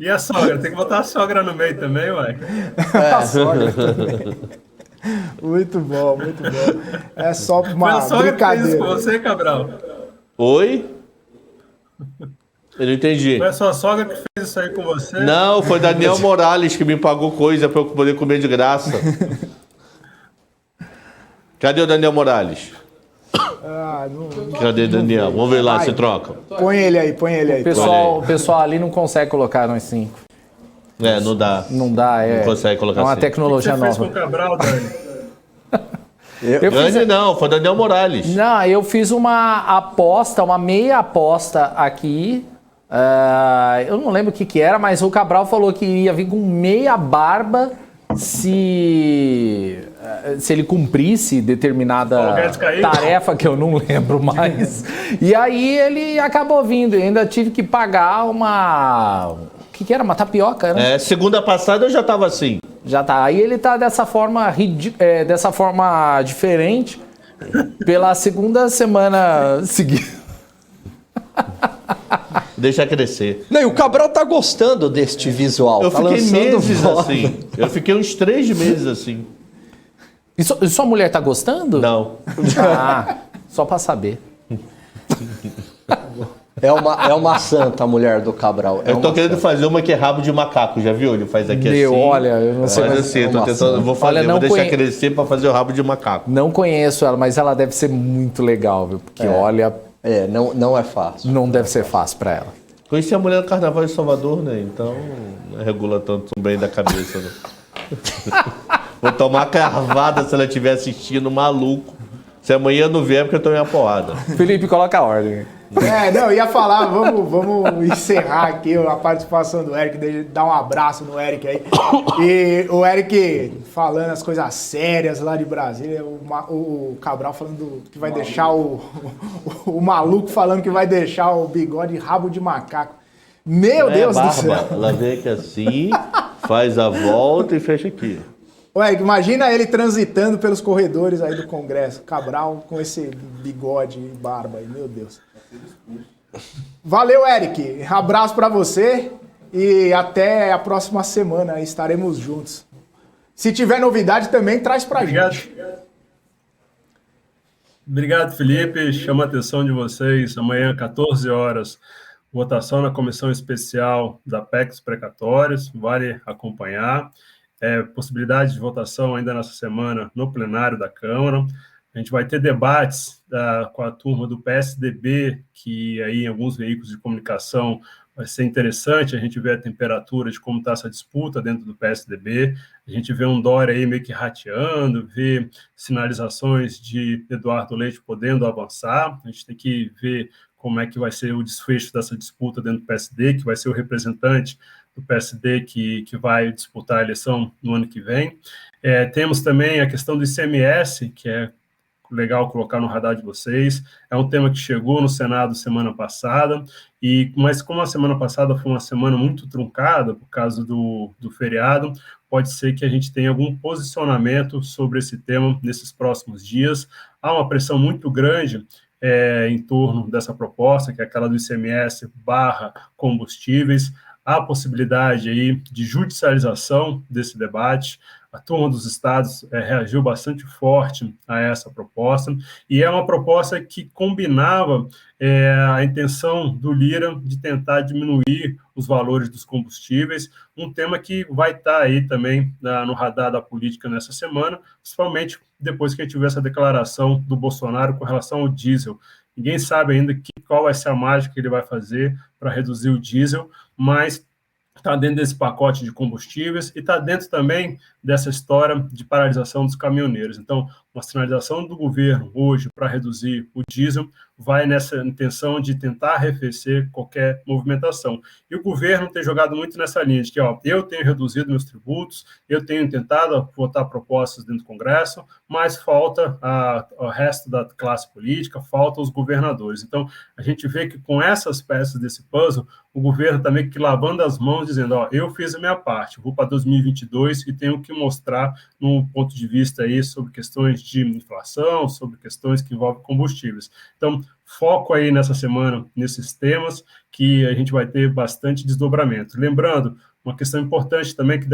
E a sogra? Tem que botar a sogra no meio também, ué. A sogra também. Muito bom. É só uma Foi a sogra que fez isso brincadeira. com você, Cabral? Oi? Eu não entendi. Foi a sua sogra que fez isso aí com você? Não, foi Daniel Morales que me pagou coisa pra eu poder comer de graça. Cadê o Daniel Morales? Cadê o Daniel? Vamos ver lá se troca. Põe ele aí. O pessoal ali não consegue colocar nós 5. Não dá. Não dá, Não consegue colocar é uma assim. tecnologia O que você fez nova. com o Cabral, Dani? Eu fiz, Dani não, foi Daniel Morales. não, eu fiz uma aposta, uma meia aposta aqui. Eu não lembro o que era, mas o Cabral falou que ia vir com meia barba se ele cumprisse determinada tarefa que eu não lembro mais. E aí ele acabou vindo. Eu ainda tive que pagar uma... O que era? Uma tapioca, né? Segunda passada eu já tava assim. Já tá. Aí ele tá dessa forma diferente pela segunda semana seguida. Deixa crescer. Não, e o Cabral tá gostando deste visual. Eu tá fiquei lançando meses bola. assim. Eu fiquei uns 3 meses assim. E sua mulher tá gostando? Não. Ah, só pra saber. É uma santa a mulher do Cabral. Eu tô querendo fazer uma que é rabo de macaco, já viu? Ele faz aqui Meu, assim. olha, eu não sei. Faz mas assim, eu é tô uma tentando, eu vou santa. fazer, Olha, vou deixar crescer pra fazer o rabo de macaco. Não conheço ela, mas ela deve ser muito legal, viu? Porque olha, não é fácil. não deve ser fácil pra ela. Conheci a mulher no Carnaval de Salvador, né? Então não regula tanto bem da cabeça, né? Vou tomar carvada se ela estiver assistindo, maluco. Se amanhã não vier, é porque eu tomei uma porrada. Felipe, coloca a ordem. Não, ia falar, vamos encerrar aqui a participação do Eric, dar um abraço no Eric aí. E o Eric falando as coisas sérias lá de Brasília, o Cabral falando que vai deixar o maluco falando que vai deixar o bigode rabo de macaco. Meu Deus do céu. Ela vem aqui assim, faz a volta e fecha aqui. Ô, Eric, imagina ele transitando pelos corredores aí do Congresso, Cabral com esse bigode e barba aí, meu Deus. Valeu, Eric. Abraço pra você e até a próxima semana, estaremos juntos. Se tiver novidade também, traz pra gente. Obrigado, Felipe. Chama a atenção de vocês. Amanhã, 14 horas, votação na comissão especial da PEC dos precatórios. Vale acompanhar. Possibilidade de votação ainda nessa semana no plenário da Câmara. A gente vai ter debates com a turma do PSDB, que aí em alguns veículos de comunicação vai ser interessante a gente ver a temperatura de como está essa disputa dentro do PSDB. A gente vê um Dória aí meio que rateando, vê sinalizações de Eduardo Leite podendo avançar. A gente tem que ver como é que vai ser o desfecho dessa disputa dentro do PSD, que vai ser o representante do PSD que vai disputar a eleição no ano que vem. Temos também a questão do ICMS, que é legal colocar no radar de vocês. É um tema que chegou no Senado semana passada, mas como a semana passada foi uma semana muito truncada por causa do feriado, pode ser que a gente tenha algum posicionamento sobre esse tema nesses próximos dias. Há uma pressão muito grande em torno dessa proposta, que é aquela do ICMS / combustíveis. Há a possibilidade aí de judicialização desse debate. A turma dos estados reagiu bastante forte a essa proposta, e é uma proposta que combinava a intenção do Lira de tentar diminuir os valores dos combustíveis, um tema que vai estar aí também no radar da política nessa semana, principalmente depois que a gente tiver essa declaração do Bolsonaro com relação ao diesel. Ninguém sabe ainda qual vai ser a mágica que ele vai fazer para reduzir o diesel, mas está dentro desse pacote de combustíveis e está dentro também dessa história de paralisação dos caminhoneiros. Então, uma sinalização do governo hoje para reduzir o diesel vai nessa intenção de tentar arrefecer qualquer movimentação. E o governo tem jogado muito nessa linha de que eu tenho reduzido meus tributos, eu tenho tentado votar propostas dentro do Congresso, mas falta o resto da classe política, falta os governadores. Então, a gente vê que com essas peças desse puzzle, o governo está meio que lavando as mãos, dizendo, eu fiz a minha parte, vou para 2022 e tenho que mostrar num ponto de vista aí sobre questões de inflação, sobre questões que envolvem combustíveis. Então, foco aí nessa semana, nesses temas, que a gente vai ter bastante desdobramento. Lembrando, uma questão importante também que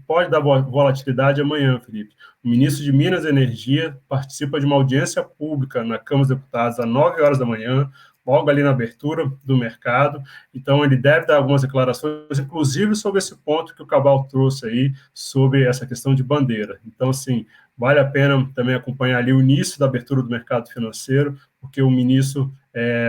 pode dar volatilidade amanhã, Felipe. O ministro de Minas e Energia participa de uma audiência pública na Câmara dos Deputados às 9 horas da manhã, logo ali na abertura do mercado. Então, ele deve dar algumas declarações, inclusive sobre esse ponto que o Cabral trouxe aí, sobre essa questão de bandeira. Então, assim, vale a pena também acompanhar ali o início da abertura do mercado financeiro, porque o ministro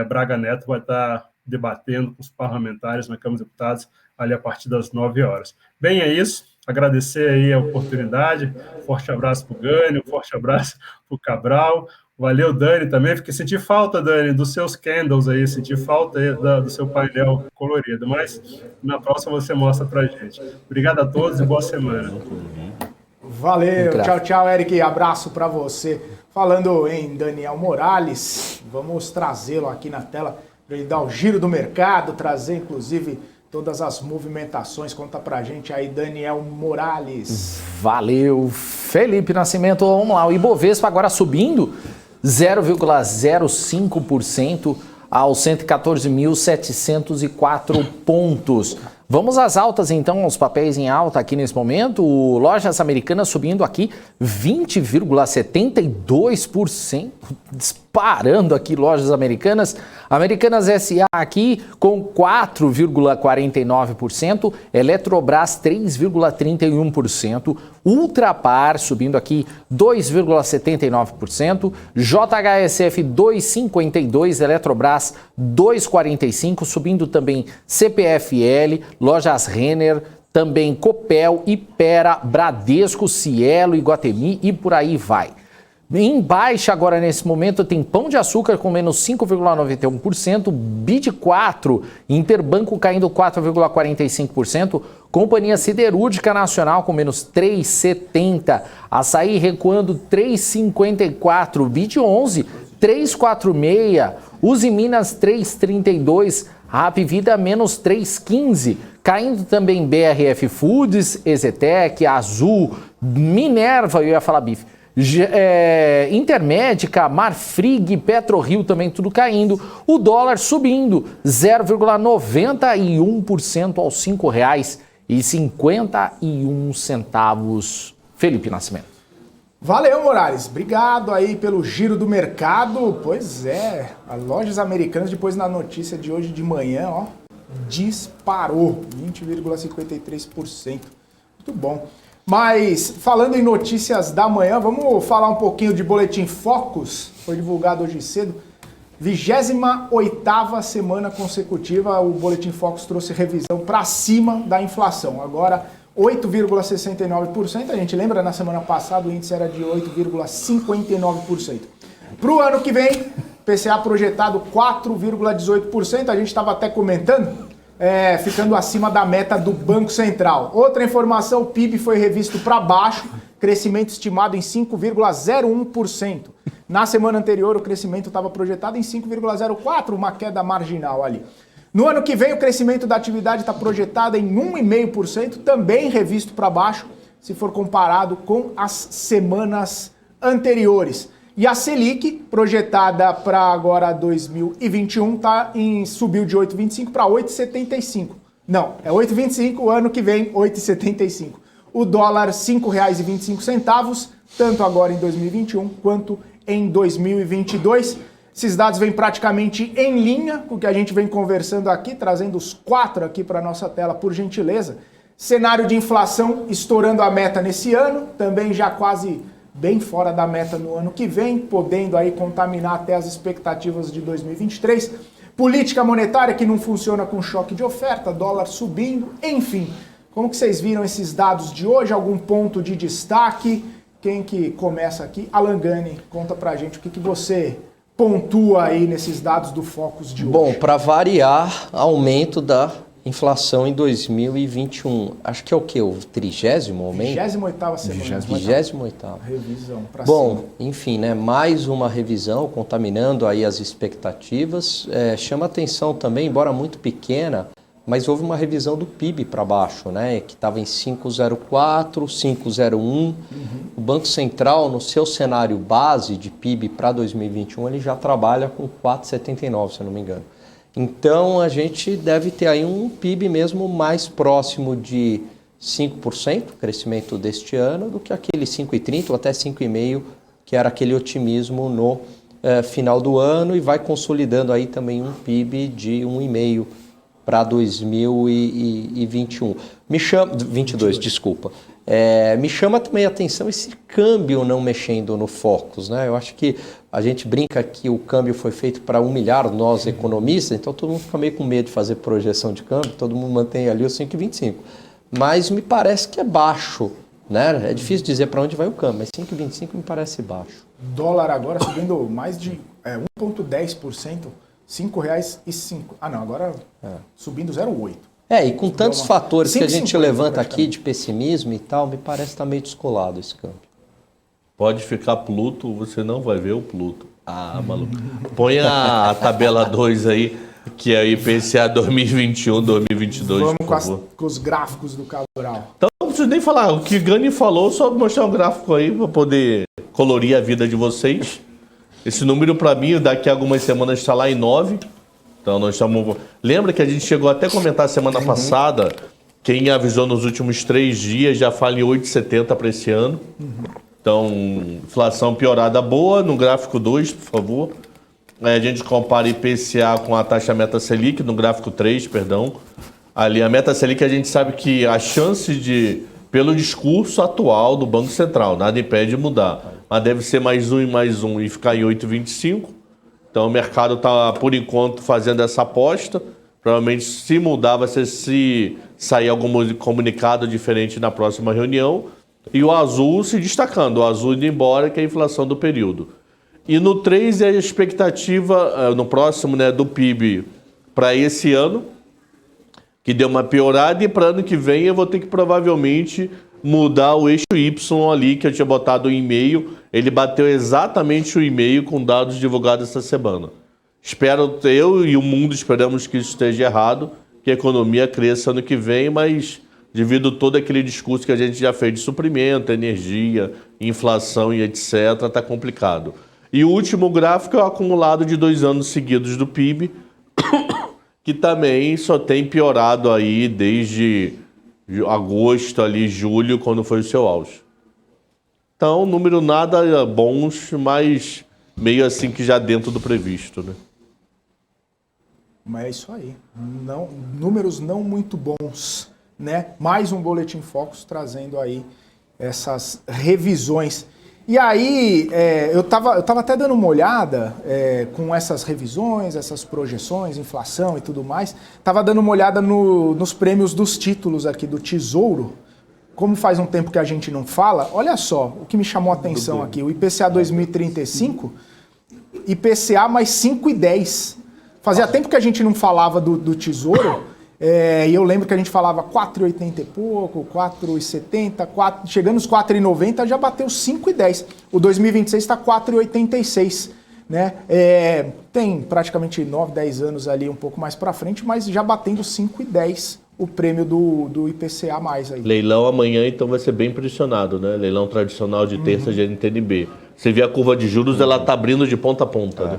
Braga Neto vai estar debatendo com os parlamentares na Câmara dos Deputados ali a partir das 9 horas. Bem, é isso. Agradecer aí a oportunidade. Forte abraço para o Gânio, forte abraço para o Cabral. Valeu, Dani, também. Senti falta, Dani, dos seus candles aí, senti falta aí do seu painel colorido, mas na próxima você mostra pra gente. Obrigado a todos e boa semana. Valeu, tchau, tchau, Eric, abraço pra você. Falando em Daniel Morales, vamos trazê-lo aqui na tela para ele dar o giro do mercado, trazer inclusive todas as movimentações. Conta pra gente aí, Daniel Morales. Valeu, Felipe Nascimento. Vamos lá, o Ibovespa agora subindo 0,05% aos 114.704 pontos. Vamos às altas, então, aos papéis em alta aqui nesse momento. O Lojas Americanas subindo aqui 20,72%, disparando aqui Lojas Americanas. Americanas SA aqui com 4,49%, Eletrobras 3,31%, Ultrapar subindo aqui 2,79%, JHSF 2,52%, Eletrobras 2,45%, subindo também CPFL, Lojas Renner, também Copel, Ipera, Bradesco, Cielo, Iguatemi e por aí vai. Em baixa agora nesse momento tem Pão de Açúcar com menos 5,91%, BID4, Interbanco caindo 4,45%, Companhia Siderúrgica Nacional com menos 3,70%, Açaí recuando 3,54%, BID11, 3,46%, Uzi Minas 3,32%, Rap Vida menos 3,15%, caindo também BRF Foods, Ezetec, Azul, Minerva, eu ia falar bife, Intermédica, Marfrig, PetroRio também tudo caindo. O dólar subindo 0,91% aos R$ 5,51. Felipe Nascimento. Valeu, Morales. Obrigado aí pelo giro do mercado. Pois é, as lojas americanas, depois na notícia de hoje de manhã, ó, disparou 20,53%. Muito bom. Mas, falando em notícias da manhã, vamos falar um pouquinho de Boletim Focus. Foi divulgado hoje cedo. 28ª semana consecutiva, o Boletim Focus trouxe revisão para cima da inflação. Agora, 8,69%. A gente lembra, na semana passada o índice era de 8,59%. Para o ano que vem, PCA projetado 4,18%. A gente estava até comentando. Ficando acima da meta do Banco Central. Outra informação, o PIB foi revisto para baixo, crescimento estimado em 5,01%. Na semana anterior, o crescimento estava projetado em 5,04%, uma queda marginal ali. No ano que vem, o crescimento da atividade está projetado em 1,5%, também revisto para baixo, se for comparado com as semanas anteriores. E a Selic, projetada para agora 2021, subiu de 8,25 para 8,75. Não, é 8,25, o ano que vem 8,75. O dólar R$ 5,25, tanto agora em 2021 quanto em 2022. Esses dados vêm praticamente em linha com o que a gente vem conversando aqui, trazendo os 4 aqui para a nossa tela, por gentileza. Cenário de inflação estourando a meta nesse ano, também já quase bem fora da meta no ano que vem, podendo aí contaminar até as expectativas de 2023. Política monetária que não funciona com choque de oferta, dólar subindo, enfim. Como que vocês viram esses dados de hoje? Algum ponto de destaque? Quem que começa aqui? Alan Gani, conta pra gente o que você pontua aí nesses dados do Focus de hoje. Bom, para variar, aumento da inflação em 2021. Acho que é o quê? O 30º aumento? 28ª semana. 28ª. Revisão para Bom, cima. enfim, né? Mais uma revisão contaminando aí as expectativas. Chama atenção também, embora muito pequena, mas houve uma revisão do PIB para baixo, né? Que estava em 5,04, 5,01. O Banco Central, no seu cenário base de PIB para 2021, ele já trabalha com 4,79, se eu não me engano. Então, a gente deve ter aí um PIB mesmo mais próximo de 5%, crescimento deste ano, do que aquele 5,30% ou até 5,5%, que era aquele otimismo no final do ano, e vai consolidando aí também um PIB de 1,5% para 2021. 22, desculpa. Me chama também a atenção esse câmbio não mexendo no Focus, né? Eu acho que a gente brinca que o câmbio foi feito para humilhar nós economistas, então todo mundo fica meio com medo de fazer projeção de câmbio, todo mundo mantém ali o 5,25. Mas me parece que é baixo, né? É difícil dizer para onde vai o câmbio, mas 5,25 me parece baixo. Dólar agora subindo mais de 1,10%, R$ 5,05. Ah, não, agora subindo 0,8%. E com tantos fatores que a gente 5,50 levanta aqui de pessimismo e tal, me parece estar meio descolado esse câmbio. Pode ficar Pluto, você não vai ver o Pluto. Ah, maluco. Põe a tabela 2 aí, que é o IPCA 2021, 2022, Vamos por favor. com os gráficos do Cabral. Então não preciso nem falar, o que Gani falou, só mostrar um gráfico aí para poder colorir a vida de vocês. Esse número para mim, daqui a algumas semanas está lá em 9. Então nós estamos... Lembra que a gente chegou até a comentar semana passada, quem avisou nos últimos 3 dias já fala em 8,70 para esse ano. Então, inflação piorada boa, no gráfico 2, por favor. A gente compara IPCA com a taxa meta Selic, no gráfico 3, perdão. Ali a meta Selic a gente sabe que a chance de, pelo discurso atual do Banco Central, nada impede de mudar, mas deve ser mais um e ficar em 8,25. Então o mercado está, por enquanto, fazendo essa aposta. Provavelmente, se mudar, vai ser se sair algum comunicado diferente na próxima reunião. e o azul se destacando, o azul indo embora, que é a inflação do período. E no 3 é a expectativa, no próximo, né, do PIB para esse ano, que deu uma piorada, e para ano que vem eu vou ter que provavelmente mudar o eixo Y ali, que eu tinha botado em e-mail. Ele bateu exatamente o e-mail com dados divulgados essa semana. Espero, eu e o mundo esperamos que isso esteja errado, que a economia cresça ano que vem, mas devido a todo aquele discurso que a gente já fez de suprimento, energia, inflação e etc., está complicado. E o último gráfico é o acumulado de 2 anos seguidos do PIB, que também só tem piorado aí desde agosto, ali, julho, quando foi o seu auge. Então, número nada bons, mas meio assim que já dentro do previsto, né? Mas é isso aí. Não, números não muito bons, né? Mais um Boletim Focus trazendo aí essas revisões. E aí, eu tava até dando uma olhada com essas revisões, essas projeções, inflação e tudo mais. Tava dando uma olhada nos prêmios dos títulos aqui do Tesouro. Como faz um tempo que a gente não fala, olha só o que me chamou a atenção aqui. O IPCA 2035, IPCA mais 5,10. Fazia tempo que a gente não falava do Tesouro. E eu lembro que a gente falava 4,80 e pouco, 4,70, chegando nos 4,90 já bateu 5,10. O 2026 está 4,86, né? Tem praticamente 9, 10 anos ali um pouco mais para frente, mas já batendo 5,10 o prêmio do IPCA mais aí. Leilão amanhã, então vai ser bem pressionado, né? Leilão tradicional de terça de NTNB. Você vê a curva de juros, ela tá abrindo de ponta a ponta, né?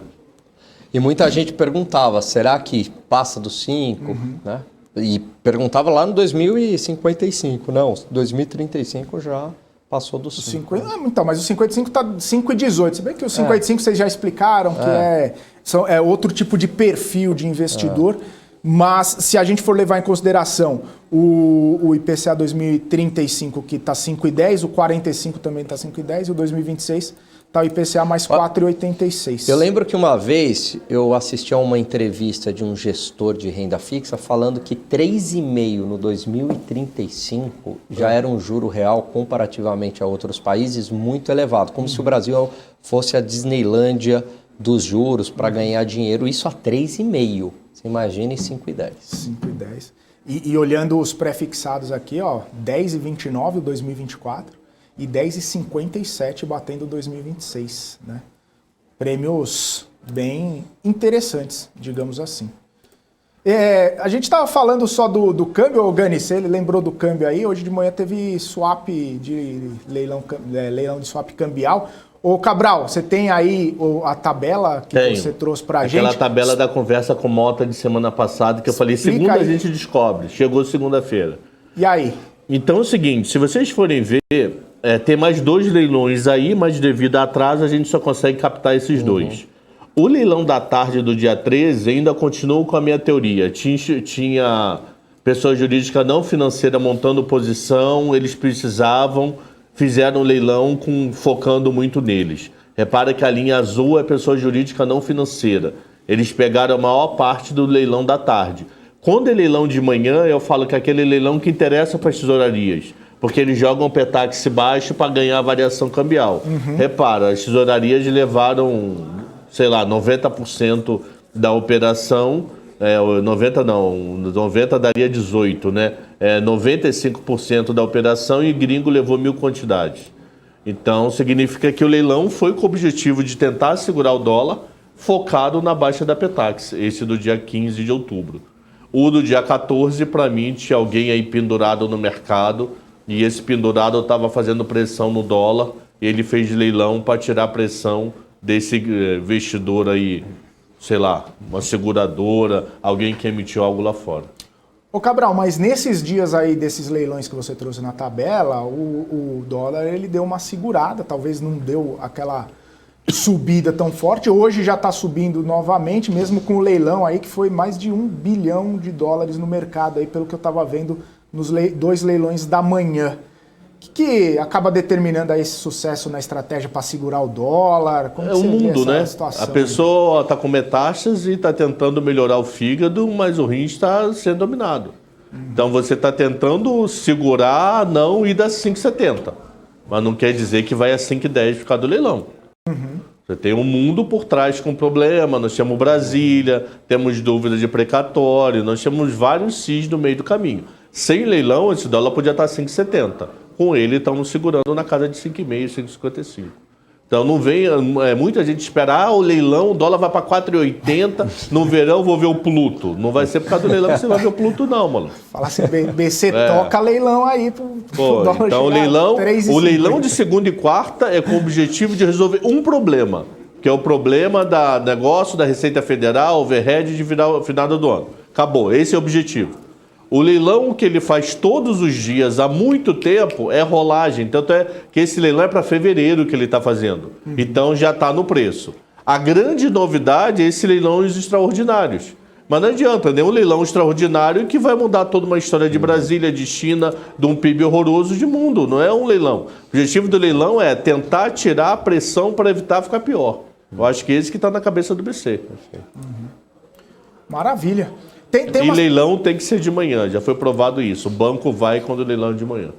E muita gente perguntava, será que passa dos 5? Né? E perguntava lá no 2055. Não, 2035 já passou dos 5. Então, mas o 55 está 5,18. Se bem que o 55 vocês já explicaram que é outro tipo de perfil de investidor. Mas se a gente for levar em consideração o IPCA 2035, que está 5,10, o 45 também está 5,10 e o 2026 está o IPCA mais 4,86. Eu lembro que uma vez eu assisti a uma entrevista de um gestor de renda fixa falando que 3,5 no 2035 já era um juro real comparativamente a outros países muito elevado, como se o Brasil fosse a Disneylândia dos juros para ganhar dinheiro, isso a 3,5. Você imagina em 5,10. 5,10. E olhando os pré-fixados aqui, ó, 10,29 o 2024 e 10,57 batendo 2026, né? Prêmios bem interessantes, digamos assim. A gente estava falando só do câmbio, o Gani, você lembrou do câmbio aí? Hoje de manhã teve swap de leilão de swap cambial. Ô Cabral, você tem aí a tabela que você trouxe pra gente? Aquela tabela da conversa com Mota de semana passada, que eu falei, segunda a gente descobre. Chegou segunda-feira. E aí? Então é o seguinte, se vocês forem ver, tem mais 2 leilões aí, mas devido a atraso a gente só consegue captar esses 2. O leilão da tarde do dia 13 ainda continua com a minha teoria. Tinha pessoa jurídica não financeira montando posição, eles precisavam... fizeram um leilão focando muito neles. Repara que a linha azul é pessoa jurídica não financeira. Eles pegaram a maior parte do leilão da tarde. Quando é leilão de manhã, eu falo que é aquele leilão que interessa para as tesourarias, porque eles jogam o Petax baixo para ganhar a variação cambial. Repara, as tesourarias levaram, sei lá, 90% da operação... 90 daria 18, né? 95% da operação e gringo levou 1.000 quantidades. Então, significa que o leilão foi com o objetivo de tentar segurar o dólar, focado na baixa da Petax, esse do dia 15 de outubro. O do dia 14, para mim, tinha alguém aí pendurado no mercado, e esse pendurado estava fazendo pressão no dólar, e ele fez leilão para tirar a pressão desse investidor aí, sei lá, uma seguradora, alguém que emitiu algo lá fora. Ô Cabral, mas nesses dias aí desses leilões que você trouxe na tabela, o dólar ele deu uma segurada, talvez não deu aquela subida tão forte, hoje já está subindo novamente, mesmo com o leilão aí que foi mais de $1 bilhão no mercado aí, pelo que eu estava vendo nos 2 leilões da manhã. O que acaba determinando aí esse sucesso na estratégia para segurar o dólar? Como o mundo, né? Situação, a pessoa está com metástases e está tentando melhorar o fígado, mas o rim está sendo dominado. Então você está tentando segurar, não ir das 5,70. Mas não quer dizer que vai a 5,10 por causa do leilão. Você tem um mundo por trás com problema, nós temos Brasília, temos dúvida de precatório, nós temos vários CIS no meio do caminho. Sem leilão, esse dólar podia estar 5,70. Com ele, estamos segurando na casa de 5,5, 5,55. Então não vem, muita gente esperar o leilão, o dólar vai para 4,80, no verão vou ver o Pluto. Não vai ser por causa do leilão que você vai ver o Pluto não, mano. Fala assim, BC toca leilão aí pro dólar então o leilão de segunda e quarta é com o objetivo de resolver um problema, que é o problema da negócio da Receita Federal, overhead de final do ano. Acabou, esse é o objetivo. O leilão que ele faz todos os dias há muito tempo é rolagem. Tanto é que esse leilão é para fevereiro que ele está fazendo. Então já está no preço. A grande novidade é esse leilões extraordinários. Mas não adianta, nenhum leilão extraordinário que vai mudar toda uma história de Brasília, de China, de um PIB horroroso de mundo. Não é um leilão. O objetivo do leilão é tentar tirar a pressão para evitar ficar pior. Eu acho que esse que está na cabeça do BC. Maravilha. E leilão tem que ser de manhã, já foi provado isso. O banco vai quando o leilão é de manhã.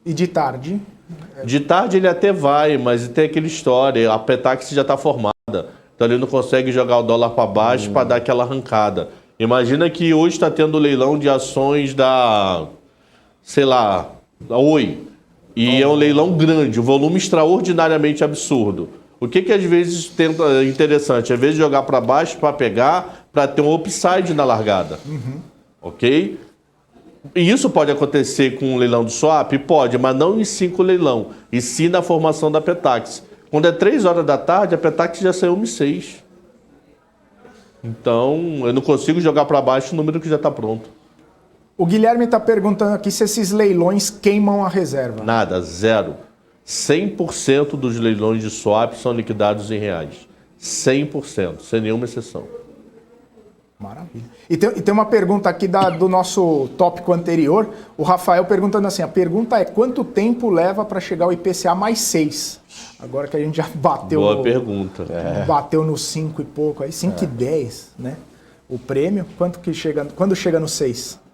E de tarde? De tarde ele até vai, mas tem aquela história, a Petax já está formada. Então ele não consegue jogar o dólar para baixo para dar aquela arrancada. Imagina que hoje está tendo leilão de ações da, sei lá, da Oi. E é um leilão grande, um volume extraordinariamente absurdo. O que às vezes tenta interessante? Às vezes jogar para baixo para pegar, para ter um upside na largada. Ok? E isso pode acontecer com um leilão do swap? Pode, mas não em 5 leilão, e sim na formação da Petax. Quando é 3 horas da tarde, a Petax já saiu 1,6. Então, eu não consigo jogar para baixo o número que já está pronto. O Guilherme está perguntando aqui se esses leilões queimam a reserva. Nada, zero. 100% dos leilões de swap são liquidados em reais. 100%, sem nenhuma exceção. Maravilha. E tem uma pergunta aqui do nosso tópico anterior, o Rafael perguntando assim, a pergunta é quanto tempo leva para chegar o IPCA mais 6? Agora que a gente já bateu... Boa pergunta. Bateu no 5 e pouco, aí 5,10, né? O prêmio, quando chega no 6?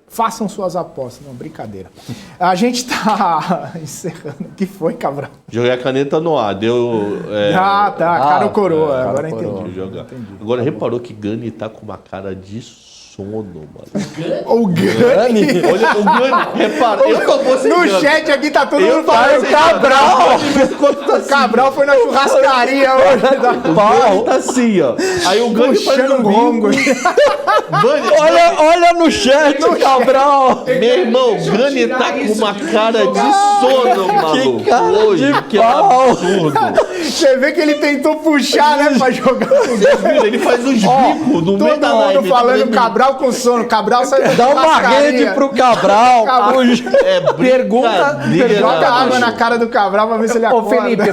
Façam suas apostas. Não, brincadeira. A gente está encerrando. O que foi, Cabral? Joguei a caneta no ar, deu... cara ou coroa. Agora entendi. Agora reparou que Gani tá com uma cara de sono, mano. O Gani? Olha, o Gani, repara, eu não vou ser No chat aqui tá todo mundo falando Cabral. O Cabral foi na churrascaria hoje. O Gani tá assim, ó. Aí o Gani faz Puxando um gongo. Olha no chat, Cabral! Meu irmão, o Gani tá com uma cara de sono, maluco. Que cara hoje, de que pau. absurdo. Você vê que ele tentou puxar, né, pra jogar. Vocês viram? Ele faz uns bicos no meio da Todo live. mundo falando Cabral com sono. Cabral sai da Dá uma churrascaria. rede pro Cabral. Pergunta. Joga água na cara do Cabral pra ver se ele Ô, acorda. Felipe,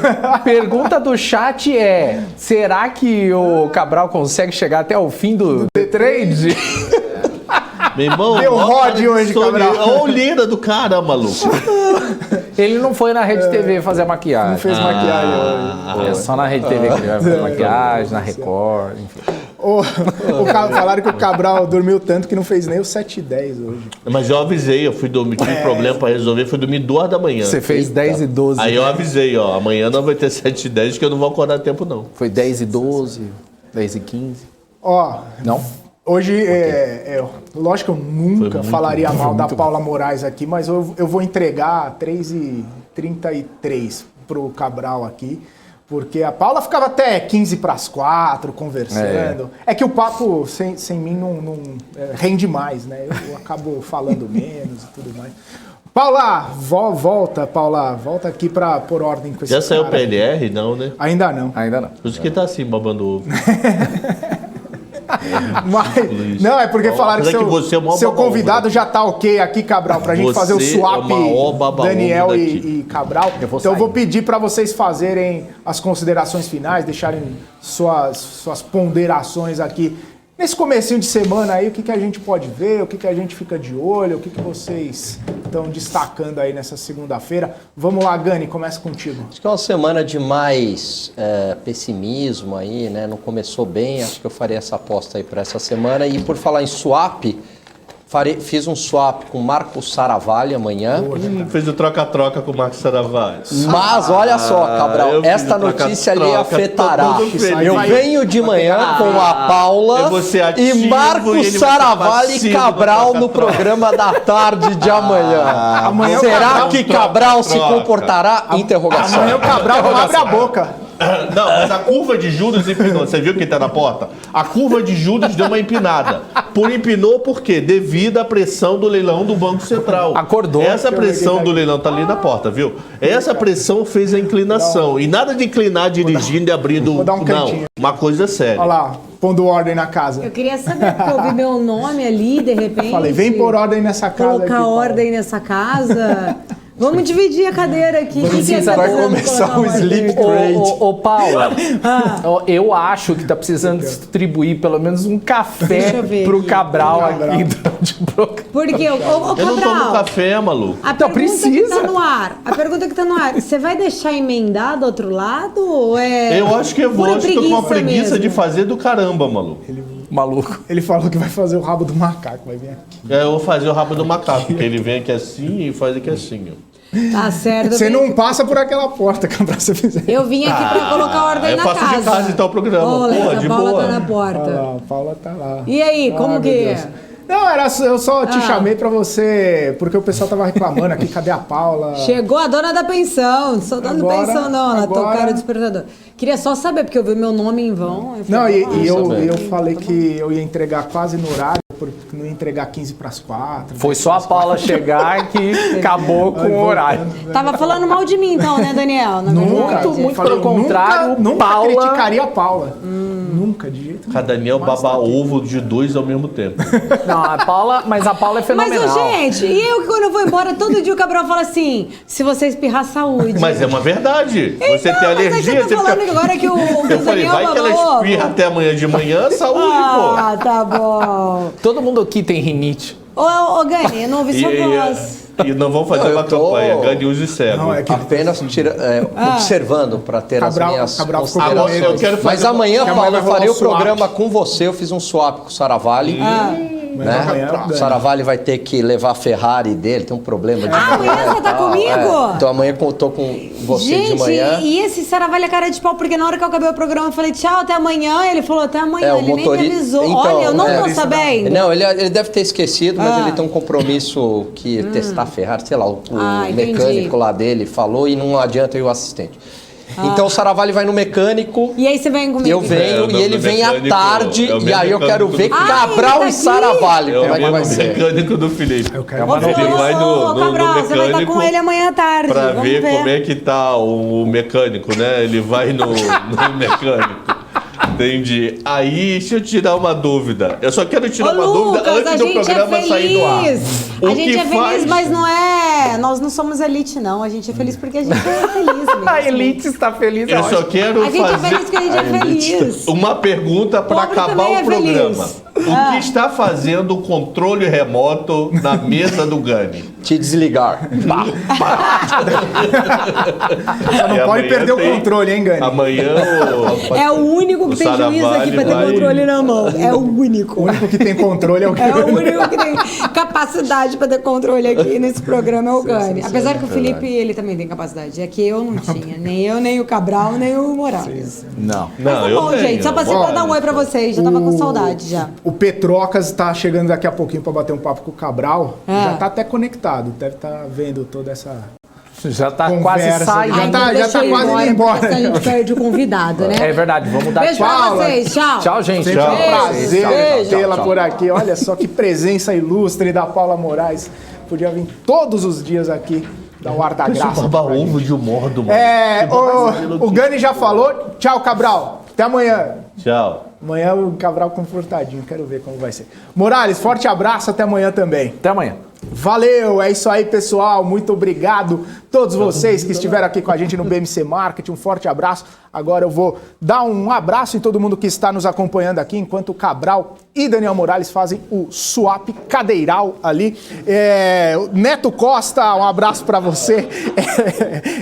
pergunta do chat é: será que o Cabral consegue chegar até o fim do trade? Meu irmão, Deu rod hoje, Cabral. Olha a olheira do cara, maluco. Ele não foi na Rede TV fazer maquiagem. Não fez maquiagem hoje. É só na Rede TV que ele vai fazer maquiagem, na Record, enfim. Falaram que o Cabral dormiu tanto que não fez nem o 7h10 hoje. Mas eu avisei, eu fui dormir, tive problema pra resolver, fui dormir 2 da manhã. Você fez 10 e 12. Aí eu avisei, ó, amanhã não vai ter 7h10 que eu não vou acordar tempo não. Foi 10 e 12, 10 e 15. Ó, Não? hoje, lógico que eu nunca falaria mal da Paula Moraes aqui, mas eu vou entregar 3h33 pro Cabral aqui, porque a Paula ficava até 15:45 conversando. É que o papo sem mim não rende mais, né? Eu acabo falando menos e tudo mais. Paula, volta aqui pra pôr ordem com esse Já saiu o cara aqui. PLR? Não, né? Ainda não. Ainda não. Por isso que tá assim, babando ovo. Mas, não, é porque falaram que Apesar que você é o maior seu baba-ovo convidado já tá ok aqui, Cabral, pra gente Você fazer o swap é o maior baba-ovo Daniel daqui. e Cabral. Então eu vou pedir para vocês fazerem as considerações finais, deixarem suas ponderações aqui. Nesse comecinho de semana aí, o que a gente pode ver, o que a gente fica de olho, o que vocês estão destacando aí nessa segunda-feira. Vamos lá, Gani, começa contigo. Acho que é uma semana de mais pessimismo aí, né? Não começou bem, acho que eu faria essa aposta aí para essa semana. E por falar em swap, Fiz um swap com Marco Saravalli amanhã. Fez o troca-troca com o Marcos Saravalli. Mas olha só, Cabral, esta notícia lhe afetará. Eu venho de manhã com a Paula e Marco Saravalli e Cabral no programa da tarde de amanhã. Será que Cabral se comportará? Interrogação. Amanhã o Cabral não abre a boca. Não, mas a curva de juros empinou. Você viu quem tá na porta? A curva de juros deu uma empinada. Empinou por quê? Devido à pressão do leilão do Banco Central. Acordou. Essa pressão do leilão tá ali na porta, viu? Essa pressão fez a inclinação. E nada de inclinar dirigindo e abrindo. Vou dar um cantinho. Não, uma coisa séria. Olha lá, pondo ordem na casa. Eu queria saber, porque eu ouvi meu nome ali, de repente. Falei, vem pôr ordem nessa casa. Colocar aqui, ordem nessa casa. Vamos dividir a cadeira aqui. Vai começar o sleep trade. Ô, Paula, eu acho que tá precisando distribuir pelo menos um café pro aqui. Cabral aqui durante o programa. Porque, ô Cabral, Eu não tomo café, maluco. a Então, pergunta precisa. que tá no ar, a pergunta que tá no ar, você vai deixar emendar do outro lado ou é Eu acho que eu vou. pura Acho que tô com uma preguiça mesmo? de fazer do caramba, maluco. Maluco. Ele falou que vai fazer o rabo do macaco, vai vir aqui. Eu vou fazer o rabo do macaco, porque ele vem aqui assim e faz aqui assim, ó. Tá certo. Você não passa por aquela porta, Cabral, se você fizer. Eu vim aqui pra colocar ordem eu na faço casa. de casa então o programa. Olha, Porra, a de Paula boa. tá na Olha porta. lá, a Paula tá lá. E aí, como Ai, que meu é? Deus. Não, eu só te chamei pra você, porque o pessoal tava reclamando aqui, cadê a Paula? Chegou a dona da pensão. Não sou dona da Agora- pensão, não. Ela agora- tocaram o despertador. Queria só saber, porque eu vi meu nome em vão. Eu Não, falei, e "Nossa, eu falei que eu ia entregar quase no horário, porque não ia entregar 15 pras 4. Foi só a Paula chegar que acabou com o horário. Tava falando mal de mim, então, né, Daniel? Na verdade. muito Falei, pelo contrário, nunca Paula- criticaria a Paula. Nunca, de jeito nenhum. Cada Daniel baba ovo de dois ao mesmo tempo. Não, a Paula é Mas, fenomenal. ô, gente, e eu que quando eu vou embora, todo dia o Cabral fala assim, se você espirrar, saúde. Mas é uma verdade. Você tem Mas aí alergia, você tá falando agora que o Eu falei, Daniel vai que ela babou espirra ovo. até amanhã de manhã, saúde, pô. Ah, tá bom. Todo mundo aqui tem rinite. Ô, Gani, eu não ouvi sua voz. E não vamos fazer Não, uma eu tô- campanha, ganhe uso e cego. Não, é que Apenas observando para ter Cabral- as minhas Cabral ficou considerações. com medo. Eu quero fazer Mas amanhã, amanhã Paulo, vai eu rolar farei um o programa swap. com você. Eu fiz um swap com o Saravalli. Mas amanhã eu O ganho. Saravalli vai ter que levar a Ferrari dele, tem um problema de Amanhã você tá comigo? Então amanhã eu tô com você Gente, de manhã. e esse Saravalli é cara de pau, porque na hora que eu acabei o programa eu falei tchau, até amanhã. Ele falou até amanhã, o ele nem me motorista. avisou. Então, Olha, eu não é. tô sabendo. Não, ele deve ter esquecido, mas ele tem um compromisso que testar a Ferrari, sei lá, o entendi. mecânico lá dele falou e não adianta ir o assistente. Então o Saravalli vai no mecânico. E aí você vem comigo? Eu venho o e ele vem à mecânico- tarde é o e aí eu quero ver mecânico do- Cabral Ah, ele tá e Saravalli. É Como o é que vai mesmo ser? mecânico do Felipe. Eu quero Ô, Ele vai no Cabral, você vai estar mecânico com ele amanhã à tarde. pra Vamos ver ver. como é que tá o mecânico, né? Ele vai no mecânico. Entendi. Aí, deixa eu tirar uma dúvida. Eu só quero tirar uma dúvida Lucas, antes do programa sair do ar. A O gente que é feliz, faz- mas não é. Nós não somos elite, não. A gente é feliz porque a gente é feliz mesmo. A elite está feliz. Eu só quero A gente é fazer feliz porque a gente é feliz. uma pergunta para Pobre acabar também o é programa. feliz. O que está fazendo o controle remoto na mesa do Gani? Te desligar. Só não E pode amanhã perder o tem- controle, hein, Gani? Amanhã É o único que O tem juízo Saravalli aqui pra ter vai- controle na mão. É o único. O único que tem controle é o que É o único que tem capacidade pra ter controle aqui nesse programa é o Gani. Apesar que o Felipe, ele também tem capacidade. É que eu não tinha. Nem eu, nem o Cabral, nem o Morales. Não. Não, Mas tá eu bom, tenho. gente. Só passei pra dar um oi pra vocês. Já tava com saudade já. O Petrocas tá chegando daqui a pouquinho pra bater um papo com o Cabral. Ah. Já tá até conectado. Deve estar vendo toda essa... Já tá Conversa, quase saindo. já tá- Deixa eu ir quase indo embora. porque senão a gente perde o convidado, né? É verdade, vamos dar Beijo pra tchau. vocês. Tchau. Tchau, gente. Sempre Tchau. um prazer Beijo. tê-la Tchau. por aqui. Olha só que presença ilustre da Paula Moraes. Podia vir todos os dias aqui dar o ar da Deixa eu graça. babar pra gente. ovo de humor do mano. É, o Gani já falou. Tchau, Cabral. Até amanhã. Tchau. Amanhã o Cabral confortadinho. Quero ver como vai ser. Morales, forte abraço. Até amanhã também. Até amanhã. Valeu, é isso aí, pessoal. Muito obrigado a todos vocês que estiveram aqui com a gente no BMC Marketing. Um forte abraço. Agora eu vou dar um abraço em todo mundo que está nos acompanhando aqui, enquanto o Cabral e Daniel Morales fazem o swap cadeiral ali. Neto Costa, um abraço para você.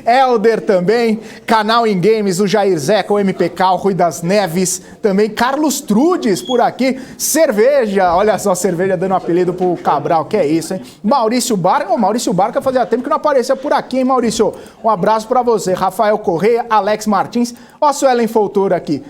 Helder também. Canal em Games, o Jair Zeca, o MPK, o Rui das Neves. Também Carlos Trudes por aqui. Cerveja, olha só, cerveja dando um apelido pro Cabral, que é isso, hein? Maurício Barca, Maurício Barca fazia tempo que não aparecia por aqui, hein, Maurício? Um abraço para você. Rafael Correia, Alex Martins. Ó a Suelen Foltor aqui,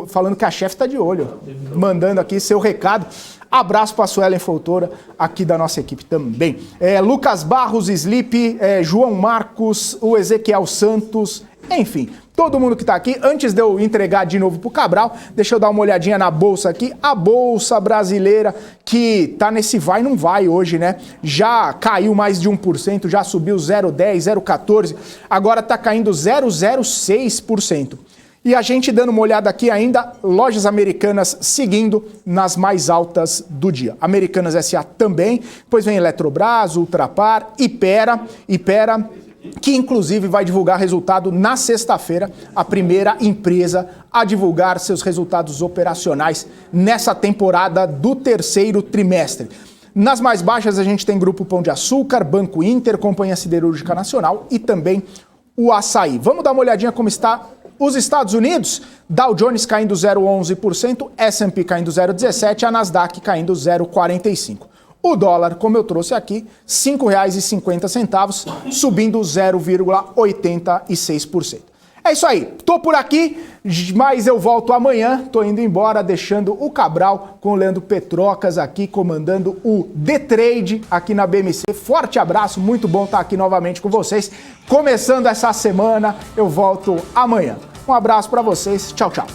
falando que a chefe está de olho, mandando aqui seu recado. Abraço para a Suelen Foltora, aqui da nossa equipe também. Lucas Barros, Sleep, João Marcos, o Ezequiel Santos, enfim, todo mundo que está aqui. Antes de eu entregar de novo para o Cabral, deixa eu dar uma olhadinha na bolsa aqui. A bolsa brasileira que tá nesse vai não vai hoje, né? Já caiu mais de 1%, já subiu 0,10, 0,14, agora está caindo 0,06%. E a gente dando uma olhada aqui ainda, lojas americanas seguindo nas mais altas do dia. Americanas S.A. também, depois vem Eletrobras, Ultrapar, Ipera, que inclusive vai divulgar resultado na sexta-feira, a primeira empresa a divulgar seus resultados operacionais nessa temporada do terceiro trimestre. Nas mais baixas a gente tem Grupo Pão de Açúcar, Banco Inter, Companhia Siderúrgica Nacional e também o Açaí. Vamos dar uma olhadinha como está os Estados Unidos. Dow Jones caindo 0,11%, S&P caindo 0,17%, a Nasdaq caindo 0,45%. O dólar, como eu trouxe aqui, R$ 5,50, subindo 0,86%. É isso aí, tô por aqui, mas eu volto amanhã, tô indo embora, deixando o Cabral com o Leandro Petrocas aqui, comandando o The Trade aqui na BMC. Forte abraço, muito bom estar aqui novamente com vocês. Começando essa semana, eu volto amanhã. Um abraço para vocês, tchau, tchau.